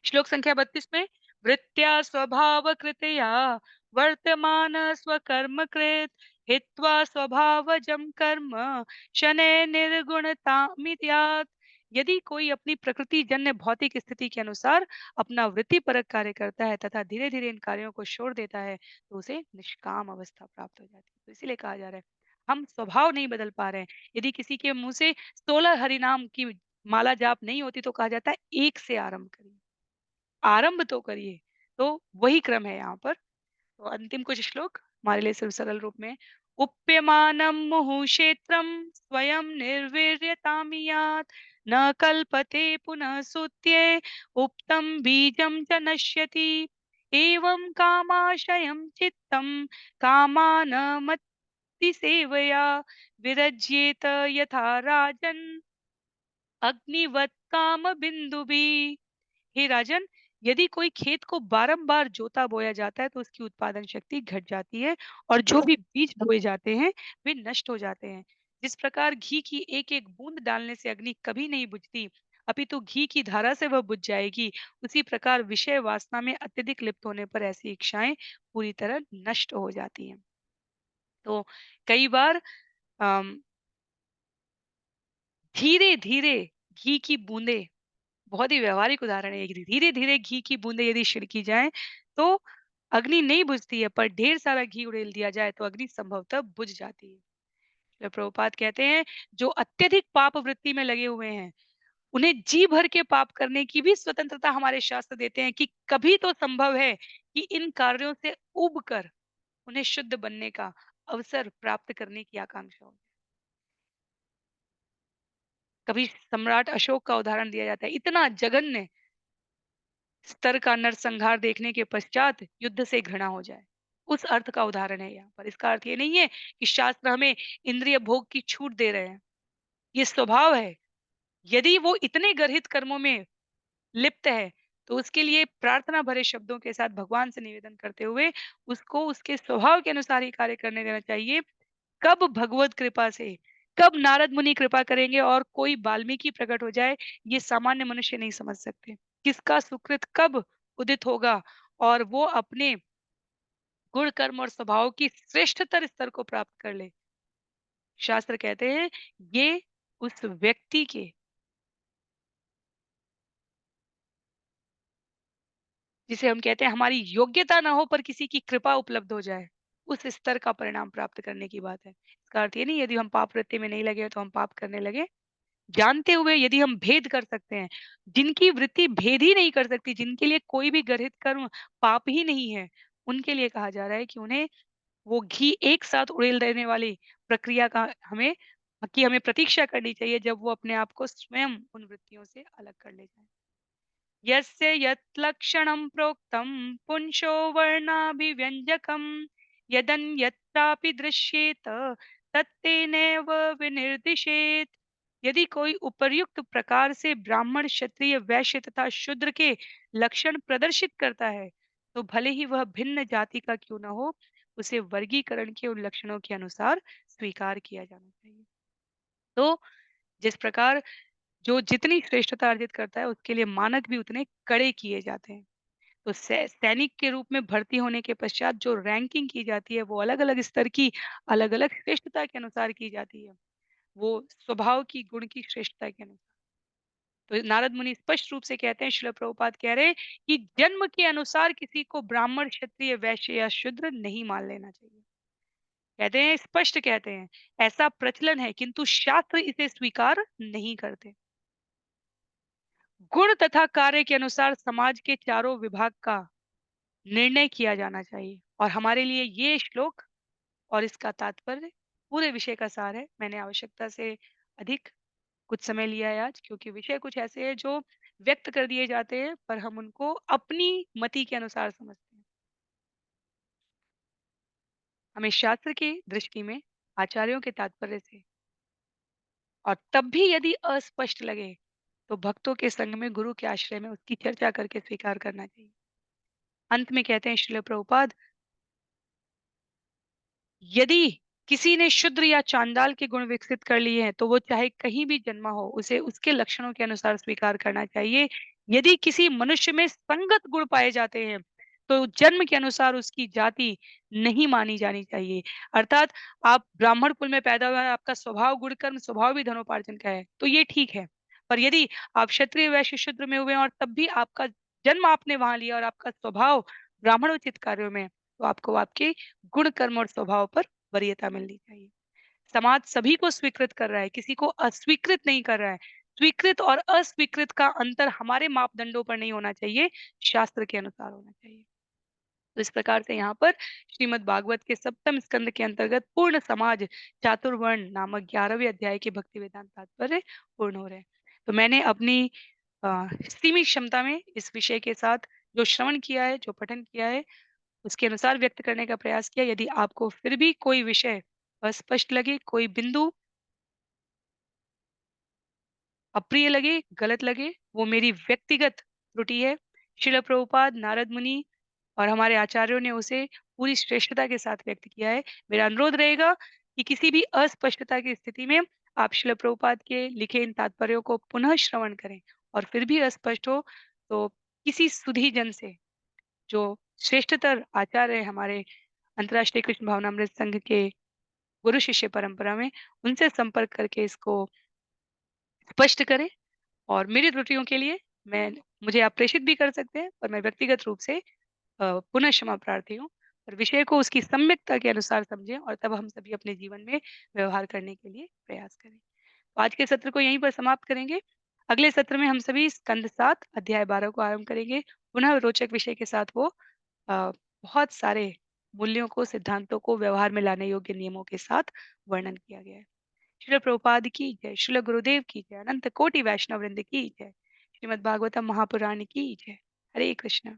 श्लोक संख्या 32 में वृत्त्या स्वभाव कृतया वर्तमान स्वकर्म कृत हित्वा स्वभावजम कर्म शनैः निर्गुणतामित्यात्। यदि कोई अपनी प्रकृति जन्य भौतिक स्थिति के अनुसार अपना वृत्तिपरक कार्य करता है तथा धीरे धीरे इन कार्यों को छोड़ देता है, तो उसे निष्काम अवस्था प्राप्त हो जाती है। तो इसीलिए कहा जा रहा है हम स्वभाव नहीं बदल पा रहे हैं। यदि किसी के मुंह से 16 हरिनाम की माला जाप नहीं होती, तो कहा जाता है एक से आरंभ करिए, आरंभ तो करिए। तो वही क्रम है यहाँ पर। तो अंतिम कुछ श्लोक हमारे लिए सिर्फ सरल रूप में उप्यमानम मुहु क्षेत्रम स्वयं निर्वीर्यतामियात् न कल्पते पुनः सुत्ये उक्तम बीजम च नश्यति एवं कामाशयं चित्तम कामानमत्ति सेवया विरज्येत यथा राजन अग्निवत् काम बिंदुभी। हे राजन, यदि कोई खेत को बारंबार जोता बोया जाता है तो उसकी उत्पादन शक्ति घट जाती है और जो भी बीज बोए जाते हैं वे नष्ट हो जाते हैं। जिस प्रकार घी की एक एक बूंद डालने से अग्नि कभी नहीं बुझती, अपितु घी की धारा से वह बुझ जाएगी, उसी प्रकार विषय वासना में अत्यधिक लिप्त होने पर ऐसी इच्छाएं पूरी तरह नष्ट हो जाती हैं। तो कई बार धीरे धीरे घी की बूंदे, बहुत ही व्यावहारिक उदाहरण है, धीरे-धीरे घी की बूंदें यदि छिड़की जाएँ, तो अग्नि नहीं बुझती है, पर ढेर सारा घी उड़ेल दिया जाए तो अग्नि संभवतः बुझ जाती है। तो प्रभुपाद कहते हैं, जो अत्यधिक पाप वृत्ति में लगे हुए हैं, उन्हें जी भर के पाप करने की भी स्वतंत्रता हमारे शास्त्र देते हैं कि कभी तो संभव है कि इन कार्यों से ऊब कर उन्हें शुद्ध बनने का अवसर प्राप्त करने की आकांक्षा हो। कभी सम्राट अशोक का उदाहरण दिया जाता है, इतना जघन्य स्तर का नरसंहार देखने के पश्चात युद्ध से घृणा हो जाए। उस अर्थ का उदाहरण है यहाँ पर। इसका अर्थ ये नहीं है कि शास्त्र हमें इंद्रिय भोग की छूट दे रहे हैं। ये स्वभाव है। यदि वो इतने गर्हित कर्मों में लिप्त है, तो उसके लिए प्रार्थना भरे शब्दों के साथ भगवान से निवेदन करते हुए उसको उसके स्वभाव के अनुसार ही कार्य करने देना चाहिए। कब भगवत कृपा से, कब नारद मुनि कृपा करेंगे और कोई वाल्मीकि प्रकट हो जाए, ये सामान्य मनुष्य नहीं समझ सकते। किसका सुकृत कब उदित होगा और वो अपने गुण कर्म और स्वभाव की श्रेष्ठतर स्तर को प्राप्त कर ले। शास्त्र कहते हैं ये उस व्यक्ति के, जिसे हम कहते हैं हमारी योग्यता ना हो पर किसी की कृपा उपलब्ध हो जाए, उस स्तर का परिणाम प्राप्त करने की बात है। इसका अर्थ ये नहीं यदि हम पाप वृत्ति में नहीं लगे तो हम पाप करने लगे, जानते हुए यदि हम भेद कर सकते हैं, जिनकी वृत्ति भेद ही नहीं कर सकती, जिनके लिए कोई भी गर्हित कर्म पाप ही नहीं है, उनके लिए कहा जा रहा है कि उन्हें वो घी एक साथ उड़ेल देने वाली प्रक्रिया का हमें प्रतीक्षा करनी चाहिए, जब वो अपने आप को स्वयं उन वृत्तियों से अलग कर ले जाएँ। यस्य यत् लक्षणं प्रोक्तं पुंसो वर्णाभिव्यञ्जकं यदन्यत्रापि दृश्येत तत्तेनैव विनिर्दिशेत्। यदि कोई उपर्युक्त प्रकार से ब्राह्मण, क्षत्रिय, वैश्य तथा शूद्र के लक्षण प्रदर्शित करता है, तो भले ही वह भिन्न जाति का क्यों न हो, उसे वर्गीकरण के उन लक्षणों के अनुसार स्वीकार किया जाना चाहिए। तो जिस प्रकार जो जितनी श्रेष्ठता अर्जित करता है, उसके लिए मानक भी उतने कड़े किए जाते हैं। तो सैनिक के रूप में भर्ती होने के पश्चात जो रैंकिंग की जाती है, वो अलग-अलग स्तर की, अलग-अलग श्रेष्ठता के अनुसार की जाती है। वो स्वभाव की, गुण की श्रेष्ठता के अनुसार। तो नारद मुनि स्पष्ट रूप से कहते हैं, श्रील प्रभुपाद कह रहे हैं कि जन्म के अनुसार किसी को ब्राह्मण, क्षत्रिय, वैश्य या शूद्र नहीं मान लेना चाहिए। कहते हैं, स्पष्ट कहते हैं, ऐसा प्रचलन है किंतु शास्त्र इसे स्वीकार नहीं करते। गुण तथा कार्य के अनुसार समाज के चारों विभाग का निर्णय किया जाना चाहिए और हमारे लिए ये श्लोक और इसका तात्पर्य पूरे विषय का सार है। मैंने आवश्यकता से अधिक कुछ समय लिया है आज, क्योंकि विषय कुछ ऐसे हैं जो व्यक्त कर दिए जाते हैं पर हम उनको अपनी मति के अनुसार समझते हैं। हमें शास्त्र की दृष्टि में आचार्यों के तात्पर्य से और तब भी यदि अस्पष्ट लगे तो भक्तों के संग में, गुरु के आश्रय में उसकी चर्चा करके स्वीकार करना चाहिए। अंत में कहते हैं श्रील प्रभुपाद, यदि किसी ने शूद्र या चांडाल के गुण विकसित कर लिए हैं, तो वो चाहे कहीं भी जन्मा हो, उसे उसके लक्षणों के अनुसार स्वीकार करना चाहिए। यदि किसी मनुष्य में संगत गुण पाए जाते हैं, तो जन्म के अनुसार उसकी जाति नहीं मानी जानी चाहिए। अर्थात आप ब्राह्मण कुल में पैदा हुए हैं, आपका स्वभाव गुण कर्म स्वभाव भी धनोपार्जन का है, तो ये ठीक है। पर यदि आप क्षत्रिय, वैश्य, शूद्र में हुए हैं और तब भी आपका जन्म आपने वहां लिया और आपका स्वभाव ब्राह्मणोचित कार्यों में है, तो आपको आपके गुण कर्म और स्वभाव पर वरीयता मिलनी चाहिए। समाज सभी को स्वीकृत कर रहा है, किसी को अस्वीकृत नहीं कर रहा है। स्वीकृत और अस्वीकृत का अंतर हमारे मापदंडों पर नहीं होना चाहिए, शास्त्र के अनुसार होना चाहिए। तो इस प्रकार से यहाँ पर श्रीमद् भागवत के सप्तम स्कंद के अंतर्गत पूर्ण समाज चातुर्वर्ण नामक 11वें अध्याय के भक्ति वेदांत तात्पर्य पूर्ण हो रहे हैं। तो मैंने अपनी सीमित क्षमता में इस विषय के साथ जो श्रवण किया है, जो पठन किया है, उसके अनुसार व्यक्त करने का प्रयास किया। यदि आपको फिर भी कोई विषय अस्पष्ट लगे, कोई बिंदु अप्रिय लगे, गलत लगे, वो मेरी व्यक्तिगत त्रुटि है। श्रील प्रभुपाद, नारद मुनि और हमारे आचार्यों ने उसे पूरी श्रेष्ठता के साथ व्यक्त किया है। मेरा अनुरोध रहेगा कि किसी भी अस्पष्टता की स्थिति में आप श्रील प्रभुपाद के लिखे इन तात्पर्यों को पुनः श्रवण करें और फिर भी अस्पष्ट हो तो किसी सुधी जन से, जो श्रेष्ठतर आचार्य है हमारे अंतर्राष्ट्रीय कृष्ण भावनामृत संघ के गुरु शिष्य परंपरा में, उनसे संपर्क करके इसको स्पष्ट करें। और मेरी त्रुटियों के लिए मैं मुझे आप प्रेषित भी कर सकते हैं, पर मैं व्यक्तिगत रूप से पुनः क्षमा प्रार्थी हूँ। और विषय को उसकी सम्यकता के अनुसार समझें और तब हम सभी अपने जीवन में व्यवहार करने के लिए प्रयास करें। तो आज के सत्र को यहीं पर समाप्त करेंगे। अगले सत्र में हम सभी स्कंद 7 अध्याय 12 को आरंभ करेंगे। पुनः रोचक विषय के साथ वो बहुत सारे मूल्यों को, सिद्धांतों को व्यवहार में लाने योग्य नियमों के साथ वर्णन किया गया है। श्रील प्रभुपाद की जय, श्रील गुरुदेव की जय, अनंत कोटि वैष्णव वृंद की जय, श्रीमद् भागवतम महापुराण की जय। हरे कृष्ण।